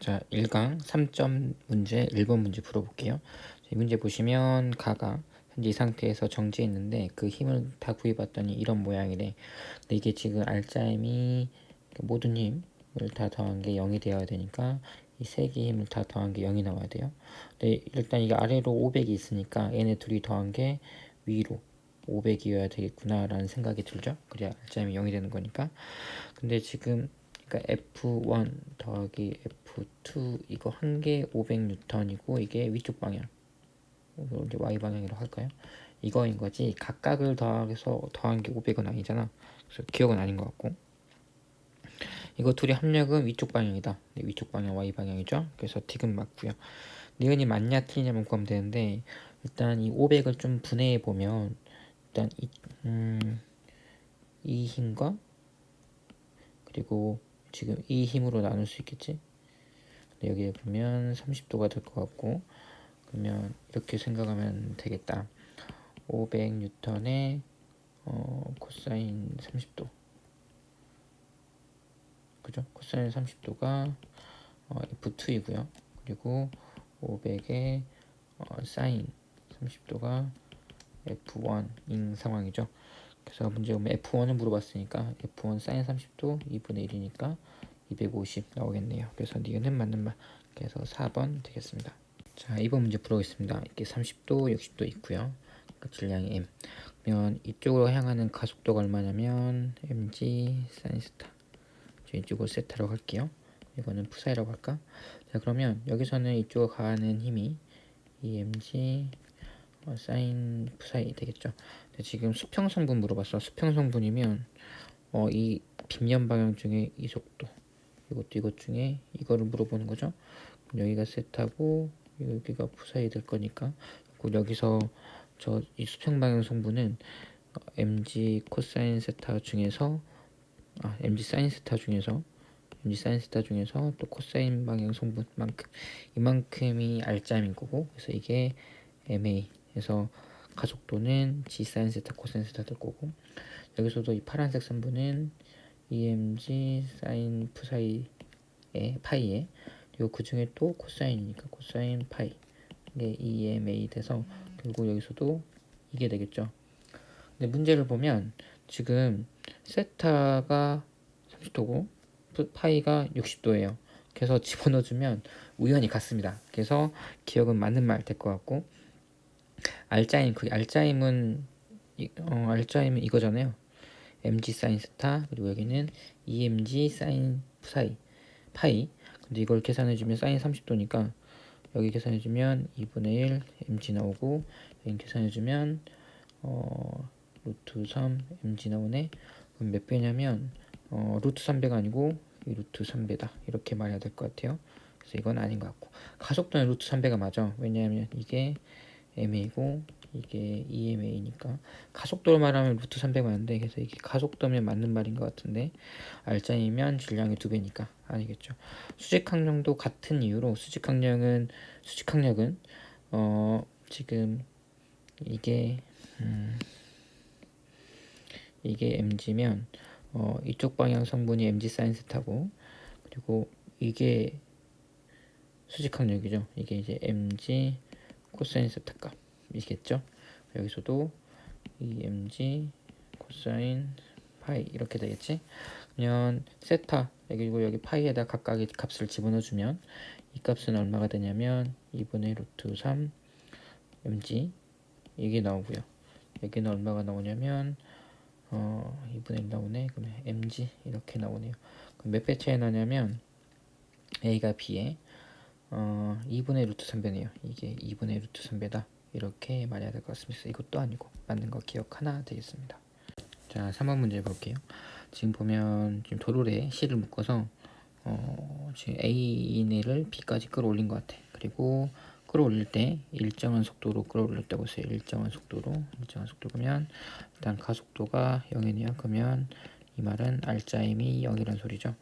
자, 1강 3점 문제 1번 문제 풀어볼게요. 이 문제 보시면 가가 현재 이 상태에서 정지했는데 그 힘을 다 구해봤더니 이런 모양이래. 근데 이게 지금 알짜임이 모든 힘을 다 더한 게 0이 되어야 되니까 이 세 개의 힘을 다 더한 게 0이 나와야 돼요. 근데 일단 이게 아래로 500이 있으니까 얘네 둘이 더한 게 위로 500이어야 되겠구나 라는 생각이 들죠. 그래야 알짜임이 0이 되는 거니까. 근데 지금 그러니까 F1 더하기 F2 이거 한 개 500N이고 이게 위쪽 방향, 이거 이제 Y 방향이라고 할까요? 이거인 거지 각각을 더해서 더한 게 500은 아니잖아. 그래서 기억은 아닌 것 같고 이거 둘이 합력은 위쪽 방향이다. 네, 위쪽 방향 Y 방향이죠. 그래서 디귿 맞고요. 니은이 맞냐 틀리냐만 구하면 되는데 일단 이 500을 좀 분해해 보면 일단 이 힘과 그리고 지금 이 힘으로 나눌 수 있겠지. 여기에 보면 30도가 될 것 같고 그러면 이렇게 생각하면 되겠다. 500N의 코사인 30도, 그죠? 코사인 30도가 F2이고요. 그리고 500의 사인 30도가 F1인 상황이죠. 그래서 문제 보면 F1을 물어봤으니까 F1 사인 30도 2분의 1이니까 250 나오겠네요. 그래서 니은은 맞는 말. 그래서 4번 되겠습니다. 자, 2번 문제 풀어보겠습니다. 이렇게 30도, 60도 있고요. 그러니까 질량이 m. 그러면 이쪽으로 향하는 가속도가 얼마냐면 mg sin 세타. 이쪽으로 세타라고 할게요. 이거는 푸사이라고 할까? 자, 그러면 여기서는 이쪽으로 가는 힘이 이 mg 사인 푸사이 되겠죠. 지금 수평성분 물어봤어. 수평성분이면 이 빗면 방향 중에 이 속도, 이것도 이것 중에 이거를 물어보는 거죠. 여기가 세타고 여기가 푸사이 될 거니까 여기서 저 이 수평 방향 성분은 mg 코사인 세타 중에서 mg 사인 세타 중에서 또 코사인 방향 성분만큼 이만큼이 알짜임인 거고, 그래서 이게 ma에서 가속도는 g 사인 세타 코사인 세타 될 거고, 여기서도 이 파란색 선분은 emg 사인 푸사이의 파이에, 그리고 그 중에 또 코사인이니까 코사인 파이, 이게 EMA 돼서 결국 여기서도 이게 되겠죠. 근데 문제를 보면 지금 세타가 30도고 파이가 60도예요. 그래서 집어넣어주면 우연히 같습니다. 그래서 기억은 맞는 말 될 것 같고, 알짜임, 그 알짜임은 알짜임은 이거잖아요. mg 사인 세타, 그리고 여기는 emg 사인 파이. 근데 이걸 계산해주면 사인 30도니까 여기 계산해주면 2분의 1 mg 나오고, 여기 계산해주면 루트 3 mg 나오네. 그럼 몇 배냐면 루트 3배가 아니고 이 루트 3배다 이렇게 말해야 될 것 같아요. 그래서 이건 아닌 것 같고, 가속도는 루트 3배가 맞아. 왜냐하면 이게 ma고 이게 EMA니까 가속도를 말하면 루트 300 맞는데, 그래서 이게 가속도면 맞는 말인 것 같은데 알짜이면 질량이 2배니까 아니겠죠. 수직항력도 같은 이유로 수직항력은 지금 이게 mg면 이쪽 방향 성분이 mg 사인 세타고, 그리고 이게 수직항력이죠. 이게 이제 mg 코사인 세타 값이겠죠. 여기서도 이 mg 코사인 파이 이렇게 되겠지. 그러면 세타 그리고 여기 파이에다 각각의 값을 집어넣어주면 이 값은 얼마가 되냐면 2분의 루트 3 mg 이게 나오고요. 여기는 얼마가 나오냐면 2분의 1 나오네. 그러면 mg 이렇게 나오네요. 그럼 몇 배 차이 나냐면 a가 b에 2분의 루트 3배네요. 이게 2분의 루트 3배다. 이렇게 말해야 될 것 같습니다. 이것도 아니고 맞는 거 기억 하나 되겠습니다. 자, 3번 문제 볼게요. 지금 보면 지금 도로에 C를 묶어서 지금 A를 B까지 끌어올린 것 같아. 그리고 끌어올릴 때 일정한 속도로 끌어올렸다고 했어요. 일정한 속도면 일단 가속도가 0이네요. 그러면 이 말은 알짜임이 0이란 소리죠.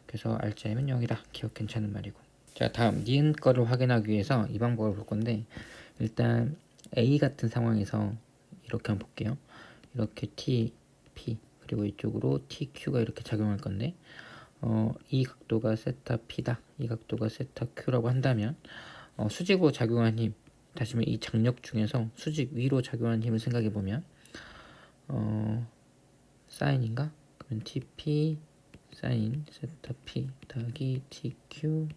그래서 알짜임은 0이다. 기억 괜찮은 말이고. 자, 다음 니은 거를 확인하기 위해서 이 방법을 볼 건데, 일단 A 같은 상황에서 이렇게 한번 볼게요. 이렇게 T, P 그리고 이쪽으로 TQ가 이렇게 작용할 건데 이 각도가 세타 P다. 이 각도가 세타 Q라고 한다면 수직으로 작용한 힘, 다시 말해 이 장력 중에서 수직 위로 작용한 힘을 생각해 보면 사인인가? 그러면 TP 사인 세타 P 더하기 TQ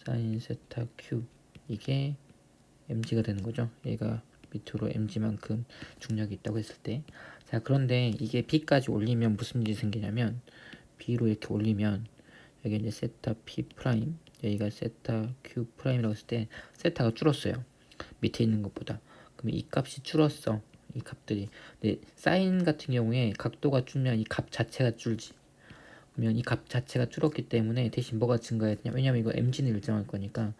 사인 세타 Q, 이게 mg가 되는 거죠. 얘가 밑으로 mg만큼 중력이 있다고 했을 때. 자, 그런데 이게 b까지 올리면 무슨 일이 생기냐면, b로 이렇게 올리면 여기 이제 세타 p 프라임, 여기가 세타 q 프라임이라고 했을 때 세타가 줄었어요, 밑에 있는 것보다. 그럼 이 값이 줄었어, 이 값들이. 근데 사인 같은 경우에 각도가 줄면 이 값 자체가 줄지. 그러면 이 값 자체가 줄었기 때문에 대신 뭐가 증가해야 되냐, 왜냐면 이거 mg는 일정할 거니까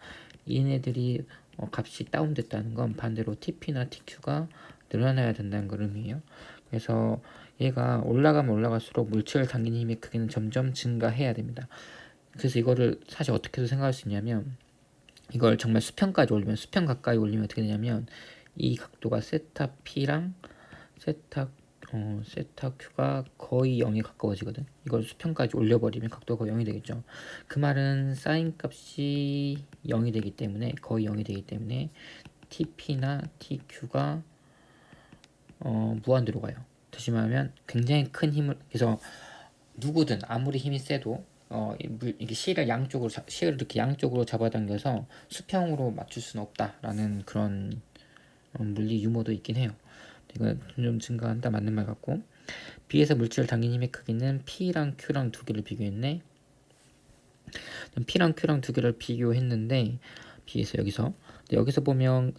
얘네들이 값이 다운됐다는 건 반대로 TP나 TQ가 늘어나야 된다는 걸 의미해요. 그래서 얘가 올라가면 올라갈수록 물체를 당기는 힘의 크기는 점점 증가해야 됩니다. 그래서 이거를 사실 어떻게도 생각할 수 있냐면, 이걸 정말 수평까지 올리면, 수평 가까이 올리면 어떻게 되냐면, 이 각도가 세타 P랑 세타 세타 Q가 거의 0에 가까워지거든. 이걸 수평까지 올려버리면 각도가 거의 0이 되겠죠. 그 말은 사인 값이 0이 되기 때문에, 거의 0이 되기 때문에 TP나 TQ가 무한대로 가요. 다시 말하면 굉장히 큰 힘을, 그래서 누구든 아무리 힘이 세도 이게 실을 이렇게 양쪽으로 잡아당겨서 수평으로 맞출 수는 없다라는 그런 물리 유머도 있긴 해요. 이거 좀 증가한다, 맞는 말 같고. B에서 물질을 당긴 힘의 크기는 P랑 Q랑 두 개를 비교했네. P랑 Q랑 두 개를 비교했는데, B에서 여기서 보면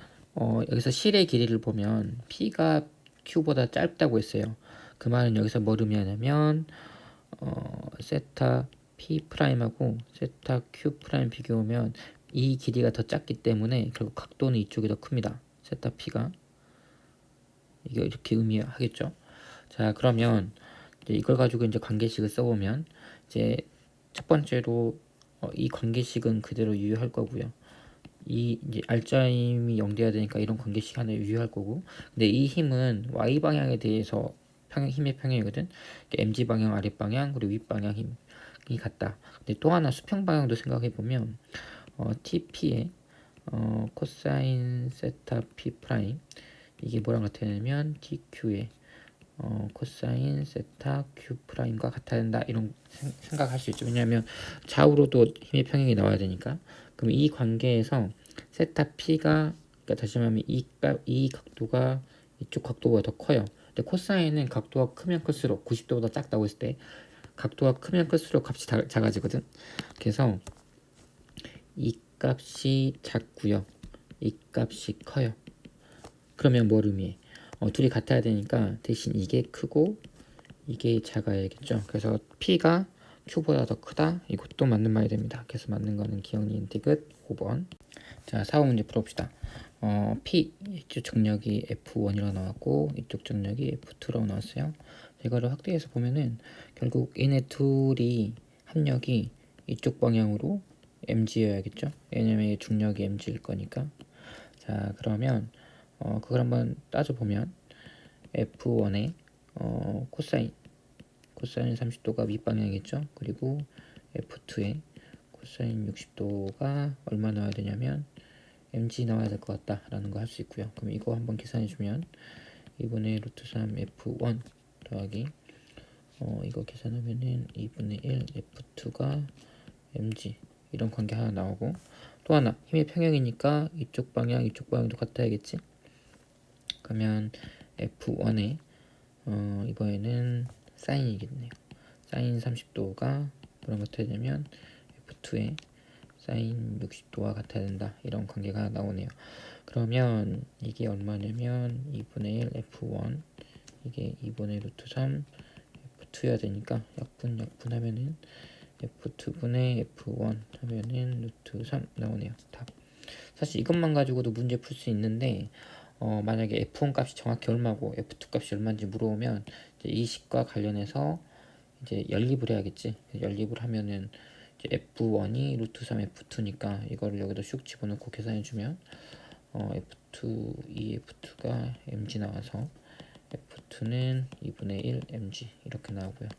여기서 실의 길이를 보면 P가 Q보다 짧다고 했어요. 그 말은 여기서 뭘 의미하냐면 세타 P 프라임하고 세타 Q 프라임 비교하면 이 길이가 더 작기 때문에 결국 각도는 이쪽이 더 큽니다. 세타 P가. 이거 이렇게 의미하겠죠. 자, 그러면 이제 이걸 가지고 이제 관계식을 써보면, 이제 첫 번째로 이 관계식은 그대로 유효할 거고요. 이 이제 알짜임이 0 돼야 되니까 이런 관계식 하나 유효할 거고. 근데 이 힘은 y 방향에 대해서 힘의 평형이거든. mg 방향, 아래 방향, 그리고 윗 방향 힘이 같다. 근데 또 하나 수평 방향도 생각해 보면 TP의 코사인 세타 P 프라임, 이게 뭐랑 같냐면 TQ의 코사인 세타 Q 프라임과 같아야 된다, 이런 생각할 수 있죠. 왜냐하면 좌우로도 힘의 평행이 나와야 되니까. 그럼 이 관계에서 세타 P가, 그러니까 다시 말하면 이 각도가 이쪽 각도보다 더 커요. 근데 코사인은 각도가 크면 클수록, 90도보다 작다고 했을 때 각도가 크면 클수록 값이 작아지거든. 그래서 이 값이 작고요, 이 값이 커요. 그러면 뭘 의미해? 둘이 같아야 되니까 대신 이게 크고 이게 작아야겠죠. 그래서 P가 Q보다 더 크다, 이것도 맞는 말이 됩니다. 그래서 맞는 거는 기억니은 디귿 5번. 자, 4번 문제 풀어봅시다. P 이쪽 정력이 F1이라고 나왔고 이쪽 정력이 F2라고 나왔어요. 이거를 확대해서 보면은 결국 얘네 둘이 합력이 이쪽 방향으로 mg여야겠죠. 왜냐면 중력이 mg일 거니까. 자, 그러면 그걸 한번 따져보면 F1의 코사인 30도가 윗방향이겠죠. 그리고 F2의 코사인 60도가 얼마 나와야 되냐면 mg 나와야 될 것 같다라는 거 할 수 있고요. 그럼 이거 한번 계산해주면 2분의 루트 3 F1 더하기 이거 계산하면은 2분의 1 F2가 mg, 이런 관계 하나 나오고, 또 하나 힘의 평형이니까 이쪽 방향 이쪽 방향도 같아야겠지. 그러면 F1에 이번에는 사인이겠네요. 사인 30도가 뭐랑 같아야 되냐면 F2에 사인 60도와 같아야 된다, 이런 관계가 나오네요. 그러면 이게 얼마냐면 2분의 1 F1, 이게 2분의 루트 3 F2여야 되니까 약분 하면은 F2분의 F1 하면은 루트 3 나오네요. 답. 사실 이것만 가지고도 문제 풀 수 있는데 만약에 F1 값이 정확히 얼마고 F2 값이 얼마인지 물어보면 이제 이 식과 관련해서 이제 연립을 해야겠지. 연립을 하면은 이제 F1이 루트 3 F2니까 이거를 여기다 슉 집어넣고 계산해주면 F2, 이 F2가 mg 나와서 F2는 2분의 1 mg 이렇게 나오고요.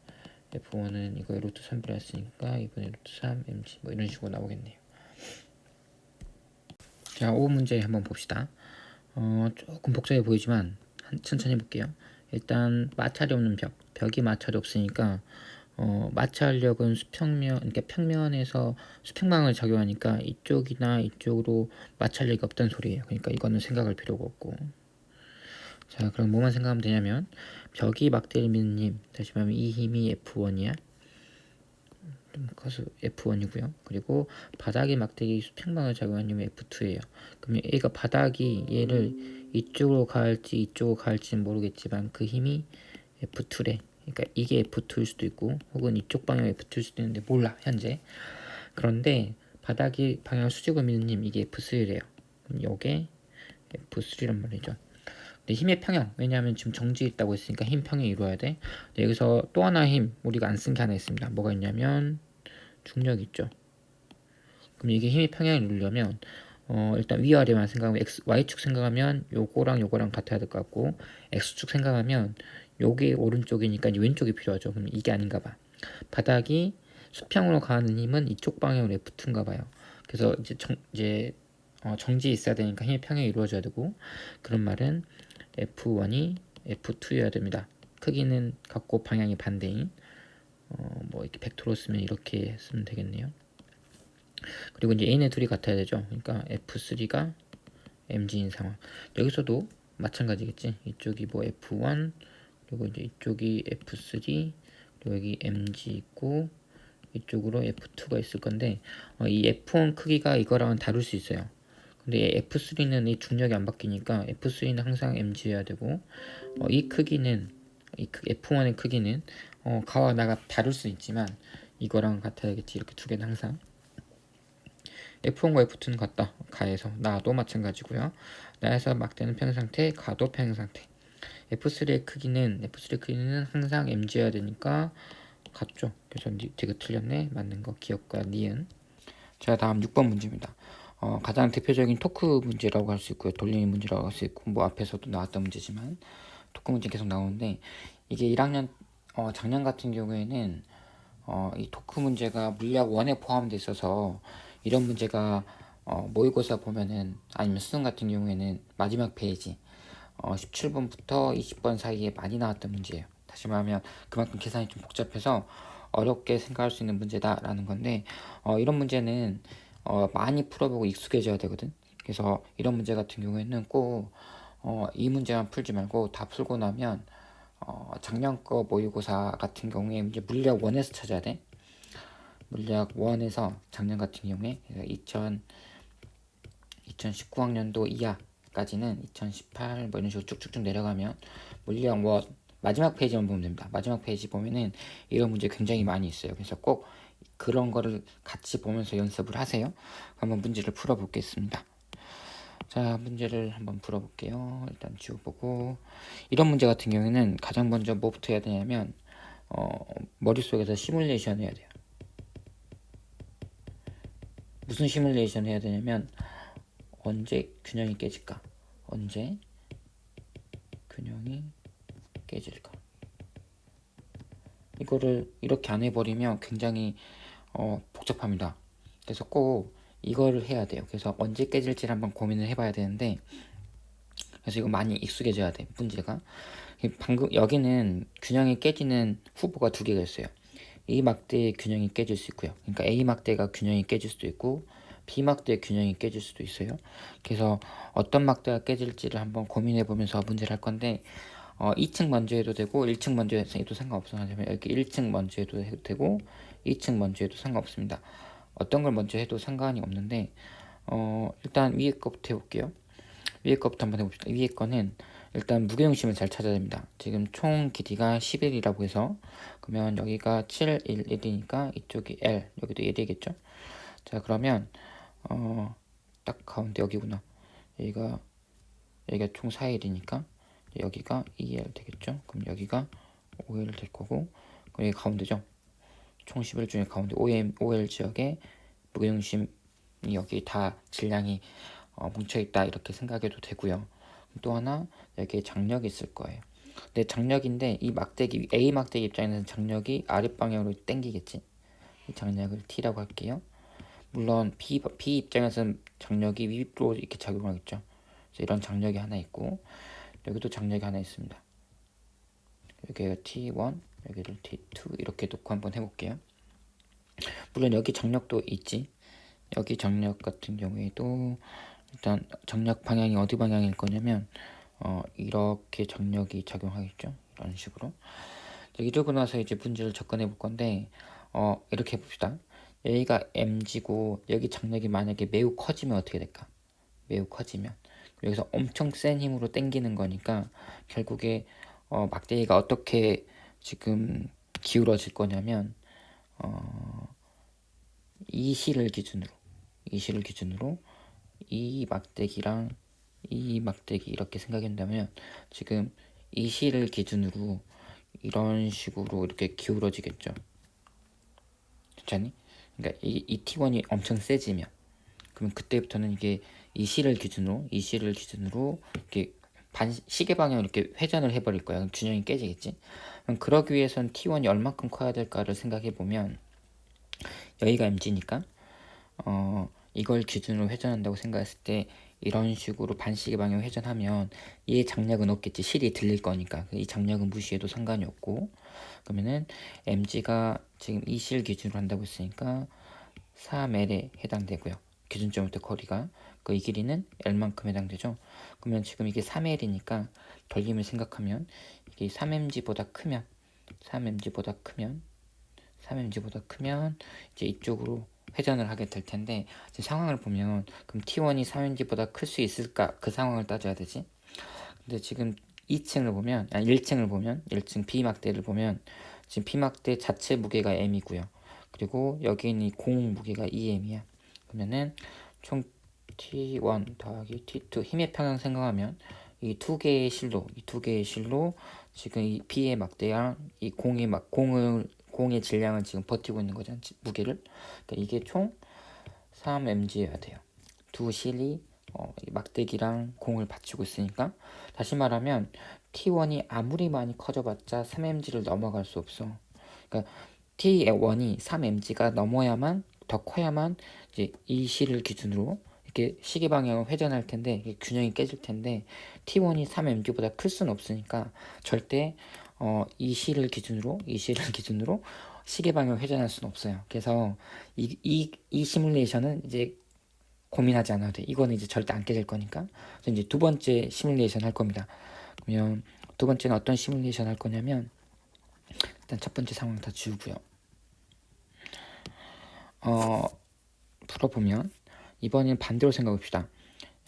F1은 이거 루트 3분의 했으니까 2분의 루트 3 mg 뭐 이런 식으로 나오겠네요. 자, 5문제 한번 봅시다. 조금 복잡해 보이지만 천천히 볼게요. 일단 마찰이 없는 벽이 마찰이 없으니까 마찰력은 수평면, 그러니까 평면에서 수평방을 작용하니까 이쪽이나 이쪽으로 마찰력이 없다는 소리예요. 그러니까 이거는 생각할 필요가 없고. 자, 그럼 뭐만 생각하면 되냐면 벽이 막대를 미는 힘, 다시 말하면 이 힘이 F1이야. 좀 커서 F1이고요. 그리고 바닥이 막대기 수평방을 작용하는 힘이 F2예요. 그럼 얘가 바닥이 얘를 이쪽으로 가할지 이쪽으로 가할지는 모르겠지만 그 힘이 F2래. 그러니까 이게 F2일 수도 있고 혹은 이쪽 방향이 F2일 수도 있는데 몰라 현재. 그런데 바닥이 방향 수직으로 미는 힘 이게 F3래요. 그럼 요게 F3란 말이죠. 근데 힘의 평형, 왜냐하면 지금 정지 있다고 했으니까 힘 평형이 이루어야 돼. 근데 여기서 또 하나 힘 우리가 안 쓴 게 하나 있습니다. 뭐가 있냐면 중력 있죠. 그럼 이게 힘의 평형을 이루려면 일단 위아래만 생각하면 y축 생각하면 요거랑 요거랑 같아야 될 것 같고 x축 생각하면 요게 오른쪽이니까 이제 왼쪽이 필요하죠. 그럼 이게 아닌가 봐. 바닥이 수평으로 가는 힘은 이쪽 방향으로 F2인가 봐요. 그래서 이제 정지 있어야 되니까 힘의 평형이 이루어져야 되고 그런 말은 F1이 F2여야 됩니다. 크기는 같고 방향이 반대인 뭐 이렇게 벡터로 쓰면 이렇게 쓰면 되겠네요. 그리고 이제 얘네 둘이 같아야 되죠. 그러니까 F3가 mg인 상황. 여기서도 마찬가지겠지. 이쪽이 뭐 F1 그리고 이제 이쪽이 F3 그리고 여기 mg 있고 이쪽으로 F2가 있을 건데 이 F1 크기가 이거랑은 다를 수 있어요. 근데 F3는 이 중력이 안 바뀌니까 F3는 항상 mg여야 되고 이 크기는 이 F1의 크기는 가와 나가 다를 수 있지만 이거랑 같아야겠지. 이렇게 두 개는 항상 F1과 F2는 같다. 가에서 나도 마찬가지고요. 나에서 막대는 평상태, 가도 평상태. F3의 크기는 항상 mg여야 되니까 같죠. 그래서 되게 틀렸네. 맞는 거 기억과 니은. 자, 다음 6번 문제입니다. 가장 대표적인 토크 문제라고 할 수 있고요. 돌리는 문제라고 할 수 있고 뭐 앞에서도 나왔던 문제지만 토크 문제 계속 나오는데 이게 1학년 작년 같은 경우에는 이 토크 문제가 물리학 1에 포함되어 있어서 이런 문제가 모의고사 보면은 아니면 수능 같은 경우에는 마지막 페이지 17번부터 20번 사이에 많이 나왔던 문제예요. 다시 말하면 그만큼 계산이 좀 복잡해서 어렵게 생각할 수 있는 문제다라는 건데 이런 문제는 많이 풀어보고 익숙해져야 되거든. 그래서 이런 문제 같은 경우에는 꼭 이 문제만 풀지 말고 다 풀고 나면 작년 거 모의고사 같은 경우에 이제 물리학 1에서 찾아야 돼. 물리학 1에서 작년 같은 경우에 2019학년도 이하까지는 2018 뭐 이런 식으로 쭉쭉쭉 내려가면 물리학 1 마지막 페이지만 보면 됩니다. 마지막 페이지 보면은 이런 문제 굉장히 많이 있어요. 그래서 꼭 그런 거를 같이 보면서 연습을 하세요. 한번 문제를 풀어 보겠습니다. 자, 문제를 한번 풀어볼게요. 일단 지워보고 이런 문제 같은 경우에는 가장 먼저 뭐부터 해야 되냐면 머릿속에서 시뮬레이션 해야 돼요. 무슨 시뮬레이션 해야 되냐면 언제 균형이 깨질까? 언제 균형이 깨질까? 이거를 이렇게 안 해버리면 굉장히 복잡합니다. 그래서 꼭 이거를 해야 돼요. 그래서 언제 깨질지를 한번 고민을 해봐야 되는데 그래서 이거 많이 익숙해져야 돼. 문제가 방금 여기는 균형이 깨지는 후보가 두 개가 있어요. A 막대의 균형이 깨질 수 있고요. 그러니까 A 막대가 균형이 깨질 수도 있고 B 막대의 균형이 깨질 수도 있어요. 그래서 어떤 막대가 깨질지를 한번 고민해 보면서 문제를 할 건데 2층 먼저 해도 되고 1층 먼저 해도 상관없어. 하지만 여기 1층 먼저 해도 되고 2층 먼저 해도 상관없습니다. 어떤 걸 먼저 해도 상관이 없는데 일단 위에 거부터 해볼게요. 위에 거부터 한번 해봅시다. 위에 거는 일단 무게중심을 잘 찾아야 됩니다. 지금 총 길이가 11이라고 해서 그러면 여기가 7, 1, 1이니까 이쪽이 L, 여기도 1이겠죠? 자, 그러면 딱 가운데 여기구나. 여기가 총 4L이니까 여기가 2L 되겠죠? 그럼 여기가 5L 될 거고 그럼 여기 가운데죠? 총 11 중에 가운데 OL 지역에 무게중심이 여기 다 질량이 뭉쳐있다 이렇게 생각해도 되고요. 또 하나 여기에 장력이 있을 거예요. 근데 장력인데 이 막대기 A 막대기 입장에서는 장력이 아랫방향으로 당기겠지. 이 장력을 T라고 할게요. 물론 B 입장에서는 장력이 윗으로 이렇게 작용하겠죠. 그래서 이런 장력이 하나 있고 여기도 장력이 하나 있습니다. 여기가 T1, 여기를 T2 이렇게 놓고 한번 해볼게요. 물론 여기 장력도 있지. 여기 장력 같은 경우에도 일단 장력 방향이 어디 방향일 거냐면 이렇게 장력이 작용하겠죠. 이런 식으로. 이러고 나서 이제 문제를 접근해 볼 건데 이렇게 해봅시다. 여기가 mg고 여기 장력이 만약에 매우 커지면 어떻게 될까? 매우 커지면 여기서 엄청 센 힘으로 당기는 거니까 결국에 막대기가 어떻게 지금 기울어질 거냐면 이 실을 기준으로 이 막대기랑 이 막대기 이렇게 생각한다면 지금 이 실을 기준으로 이런 식으로 이렇게 기울어지겠죠. 괜찮니? 그러니까 이 T1이 엄청 세지면 그럼 그때부터는 이게 이 실을 기준으로 이렇게 시계 방향으로 이렇게 회전을 해버릴 거야. 그럼 균형이 깨지겠지. 그럼 그러기 위해서는 T1이 얼마큼 커야 될까를 생각해 보면 여기가 mg니까 이걸 기준으로 회전한다고 생각했을 때 이런 식으로 반시계 방향 회전하면 얘 장력은 없겠지. 실이 들릴 거니까 이 장력은 무시해도 상관이 없고 그러면은 mg가 지금 이 실 기준으로 한다고 했으니까 3l에 해당되고요. 기준점부터 거리가 이 길이는 l만큼 해당되죠. 그러면 지금 이게 3l이니까 돌림을 생각하면 이게 3mg보다 크면 3mg보다 크면 이제 이쪽으로 회전을 하게 될 텐데 이제 상황을 보면 그럼 T1이 3mg보다 클 수 있을까? 그 상황을 따져야 되지. 근데 지금 1층을 보면 1층 B막대를 보면 지금 B막대 자체 무게가 m이고요. 그리고 여기 있는 이 공 무게가 2m이야. 그러면은 총 T1 더하기 T2 힘의 평형 생각하면 이 두 개의 실로 지금 이 B의 막대랑 이 공의 질량을 지금 버티고 있는 거잖아. 무게를. 그러니까 이게 총 3mg여야 돼요. 두 실이 막대기랑 공을 받치고 있으니까 다시 말하면 T1이 아무리 많이 커져봤자 3mg를 넘어갈 수 없어. 그러니까 T1이 3mg가 넘어야만 더 커야만 이제 이 실을 기준으로 이렇게 시계 방향을 회전할 텐데 균형이 깨질 텐데 T1이 3mg보다 클 수는 없으니까 절대 이 실을 기준으로 시계 방향을 회전할 수는 없어요. 그래서 이 시뮬레이션은 이제 고민하지 않아도 돼. 이거는 이제 절대 안 깨질 거니까. 그래서 이제 두 번째 시뮬레이션 할 겁니다. 그러면 두 번째는 어떤 시뮬레이션 할 거냐면 일단 첫 번째 상황 다 지우고요. 풀어보면 이번엔 반대로 생각해봅시다.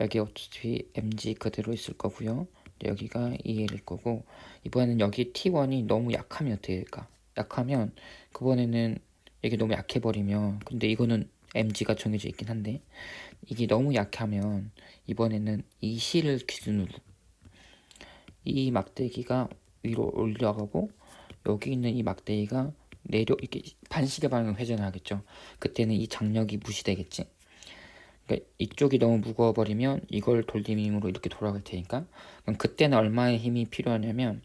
여기 어차피 mg 그대로 있을 거고요. 여기가 EL일 거고 이번에는 여기 T1이 너무 약하면 어떻게 될까? 약하면 그번에는 이게 너무 약해버리면 근데 이거는 mg가 정해져 있긴 한데 이게 너무 약하면 이번에는 이 실을 기준으로 이 막대기가 위로 올라가고 여기 있는 이 막대기가 이렇게 반시계 방향 회전하겠죠. 그때는 이 장력이 무시되겠지. 그러니까 이쪽이 너무 무거워버리면 이걸 돌림 힘으로 이렇게 돌아갈 테니까 그럼 그때는 얼마의 힘이 필요하냐면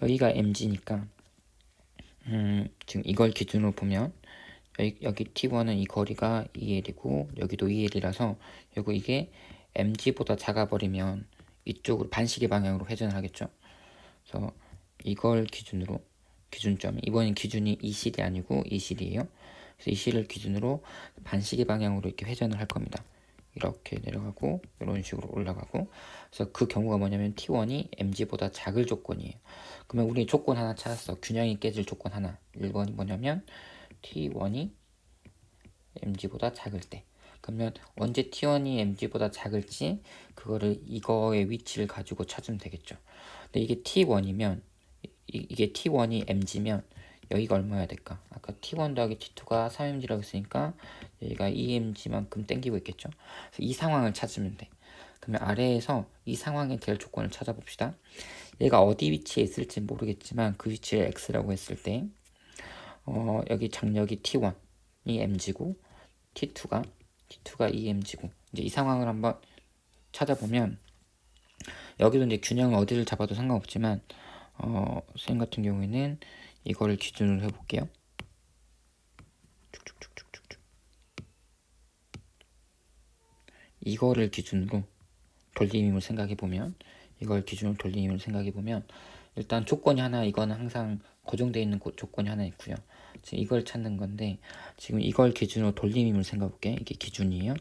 여기가 mg니까 지금 이걸 기준으로 보면 여기 T1은 이 거리가 2L이고 여기도 2L이라서 이게 mg보다 작아버리면 이쪽으로 반시계 방향으로 회전을 하겠죠. 그래서 이걸 기준으로 기준점이 이번엔 기준이 이 실이 아니고 이 실이에요. 그래서 이 실을 기준으로 반시계 방향으로 이렇게 회전을 할 겁니다. 이렇게 내려가고 이런 식으로 올라가고 그래서 그 경우가 뭐냐면 T1이 mg보다 작을 조건이에요. 그러면 우리 조건 하나 찾았어. 균형이 깨질 조건 하나. 1번이 뭐냐면 T1이 mg보다 작을 때 그러면 언제 T1이 mg보다 작을지 그거를 이거의 위치를 가지고 찾으면 되겠죠. 근데 이게 T1이면 이게 T1이 mg면 여기가 얼마여야 될까? 아까 T1 더하기 T2가 3mg라고 했으니까 여기가 2mg만큼 땡기고 있겠죠. 그래서 이 상황을 찾으면 돼. 그러면 아래에서 이 상황에 될 조건을 찾아봅시다. 얘가 어디 위치에 있을지 모르겠지만 그 위치를 x라고 했을 때 여기 장력이 T1이 mg고 T2가 2mg고 이제 이 상황을 한번 찾아보면 여기도 이제 균형을 어디를 잡아도 상관없지만 쌤 같은 경우에는 이거를 기준으로 해볼게요. 쭉쭉쭉쭉쭉. 이거를 기준으로 돌림임을 생각해보면, 이걸 기준으로 돌림임을 생각해보면, 일단 조건이 하나, 이거는 항상 고정되어 있는 조건이 하나 있고요. 지금 이걸 찾는 건데, 지금 이걸 기준으로 돌림임을 생각해볼게. 이게 기준이에요.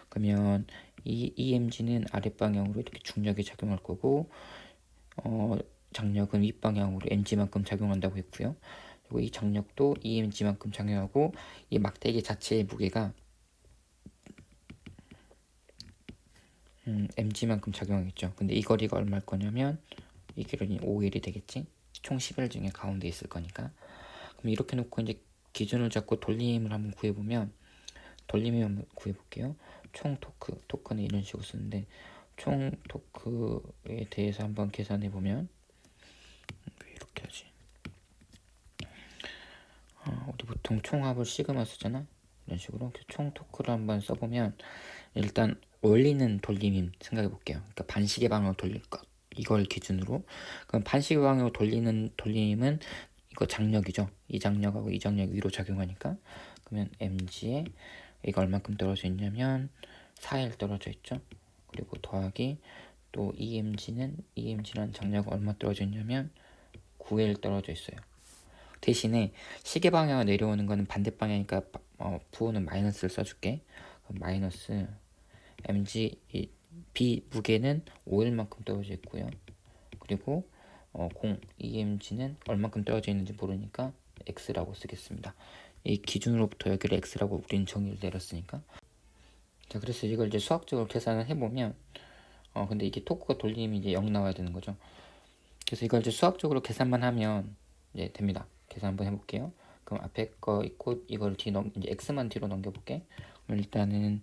그러면 이 EMG는 아랫방향으로 이렇게 중력이 작용할 거고, 장력은 윗방향으로 mg만큼 작용한다고 했고요. 그리고 이 장력도 EMG만큼 작용하고, 이 막대기 자체의 무게가 mg만큼 작용하겠죠. 근데 이 거리가 얼마일 거냐면 이 거리는 5L이 되겠지. 총 10L 중에 가운데 있을 거니까. 그럼 이렇게 놓고 이제 기준을 잡고 돌림을 한번 구해보면, 돌림을 한번 구해볼게요. 총 토크는 이런 식으로 쓰는데, 총 토크에 대해서 한번 계산해보면, 이렇게 하지. 우리 보통 총합을 시그마 쓰잖아. 이런 식으로 총 토크를 한번 써보면, 일단 올리는 돌림임 생각해 볼게요. 그러니까 반시계 방향으로 돌릴 것, 이걸 기준으로. 그럼 반시계 방향으로 돌리는 돌림은 이거 장력이죠. 이 장력하고 이 장력 위로 작용하니까, 그러면 mg에 이거 얼만큼 떨어져 있냐면 4L 떨어져 있죠. 그리고 더하기 또 EMG라는 장력 얼마 떨어져 있냐면 9L 떨어져 있어요. 대신에 시계 방향을 내려오는 거는 반대 방향이니까 부호는 마이너스를 써줄게. 그럼 마이너스 mg B 무게는 5L만큼 떨어져 있고요. 그리고 EMG는 얼만큼 떨어져 있는지 모르니까 X라고 쓰겠습니다. 이 기준으로부터 여기를 X라고 우리는 정의를 내렸으니까. 자, 그래서 이걸 이제 수학적으로 계산을 해보면, 근데 이게 토크가 돌림이 이제 0 나와야 되는 거죠. 그래서 이걸 이제 수학적으로 계산만 하면 이제 됩니다. 계산 한번 해볼게요. 그럼 앞에 거 있고 이걸 이제 X만 뒤로 넘겨볼게. 그럼 일단은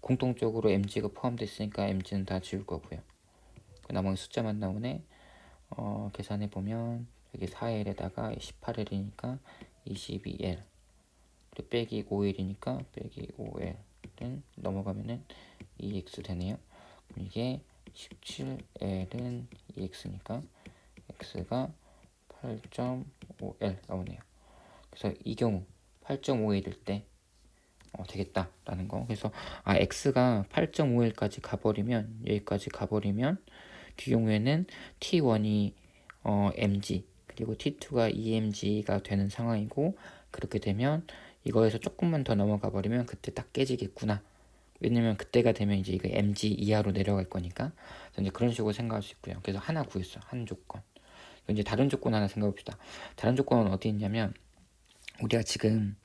공통적으로 mg가 포함되어 있으니까 mg는 다 지울 거고요. 나머지 숫자만 나오네. 계산해보면 여기 4L에다가 18L이니까 22L, 그리고 빼기 5L이니까 빼기 5L은 넘어가면은 2X 되네요. 이게 17L은 2X니까 X가 8.5L 나오네요. 그래서 이 경우 8.5L일 때 되겠다라는 거. 그래서 x가 8.5L까지 가버리면, 여기까지 가버리면, 그 경우에는 t1이 mg 그리고 t2가 emg가 되는 상황이고, 그렇게 되면 이거에서 조금만 더 넘어가 버리면 그때 딱 깨지겠구나. 왜냐면 그때가 되면 이제 이거 mg 이하로 내려갈 거니까. 이제 그런 식으로 생각할 수 있고요. 그래서 하나 구했어. 한 조건. 이제 다른 조건 하나 생각해 봅시다. 다른 조건은 어디 있냐면, 우리가 지금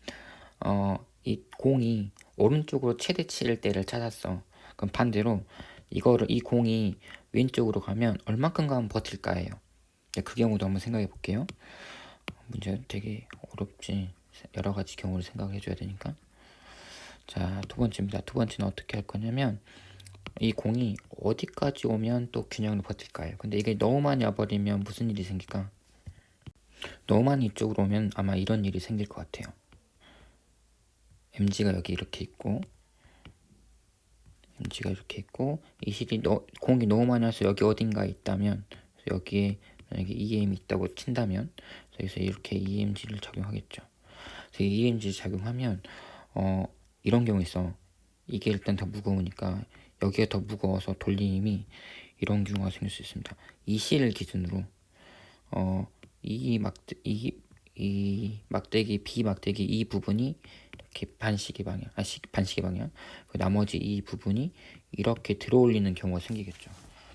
이 공이 오른쪽으로 최대치일 때를 찾았어. 그럼 반대로 이 공이 왼쪽으로 가면 얼마큼 가면 버틸까예요. 그 경우도 한번 생각해 볼게요. 문제 되게 어렵지. 여러 가지 경우를 생각해 줘야 되니까. 자, 두 번째입니다. 두 번째는 어떻게 할 거냐면, 이 공이 어디까지 오면 또 균형을 버틸까요? 근데 이게 너무 많이 와버리면 무슨 일이 생길까? 너무 많이 이쪽으로 오면 아마 이런 일이 생길 것 같아요. mg가 여기 이렇게 있고, mg가 이렇게 있고, 이 실이 공이 너무 많이 와서 여기 어딘가에 있다면, 여기에 만약에 EM이 있다고 친다면, 그래서 이렇게 EMG를 작용하겠죠. 그래서 EMG를 작용하면 이런 경우 있어. 이게 일단 더 무거우니까 여기가 더 무거워서 돌림이 이런 경우가 생길 수 있습니다. 이 C를 기준으로 이 막대기 B 막대기 이 부분이 이렇게 반시계 방향, 그 나머지 이 부분이 이렇게 들어올리는 경우가 생기겠죠.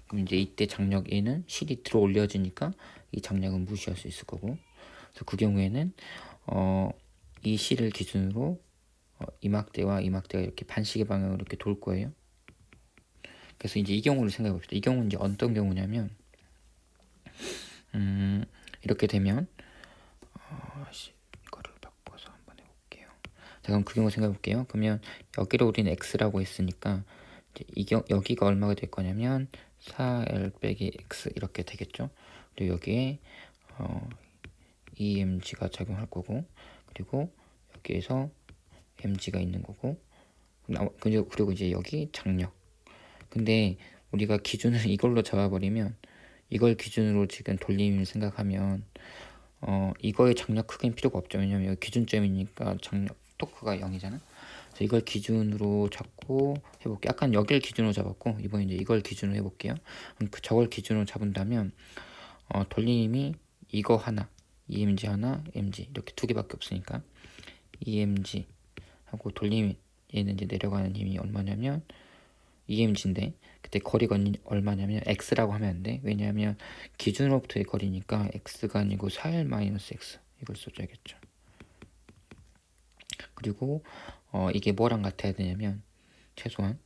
그럼 이제 이때 장력에는 실이 들어올려지니까 이 장력은 무시할 수 있을 거고, 그래서 그 경우에는 이 실을 기준으로 이 막대와 이 막대가 이렇게 반시계 방향으로 이렇게 돌 거예요. 그래서 이제 이 경우를 생각해 봅시다. 이 경우는 이제 어떤 경우냐면, 이렇게 되면 이거를 바꿔서 한번 해볼게요. 자, 그럼 그 경우 생각해 볼게요. 그러면 여기를 우리는 x라고 했으니까 이제 여기가 얼마가 될 거냐면 4L 빼기 x 이렇게 되겠죠. 그리고 여기에 EMG가 작용할 거고, 그리고 여기에서 mg가 있는 거고, 그리고 이제 여기 장력. 근데 우리가 기준을 이걸로 잡아버리면 이걸 기준으로 지금 돌림을 생각하면 이거의 장력 크기는 필요가 없죠. 왜냐면 여기 기준점이니까 장력 토크가 0이잖아. 그래서 이걸 기준으로 잡고 해볼게요. 약간 여기를 기준으로 잡았고 이번에 이제 이걸 기준으로 해볼게요. 저걸 기준으로 잡은다면 돌림이 이거 하나, EMG 하나, MG 이렇게 두 개밖에 없으니까 EMG 하고 돌림 얘는 이제 내려가는 힘이 얼마냐면 EMG인데 그때 거리가 얼마냐면 X라고 하면 안 돼. 왜냐하면 기준으로부터의 거리니까 X가 아니고 4L-X 이걸 써줘야겠죠. 그리고 이게 뭐랑 같아야 되냐면 최소한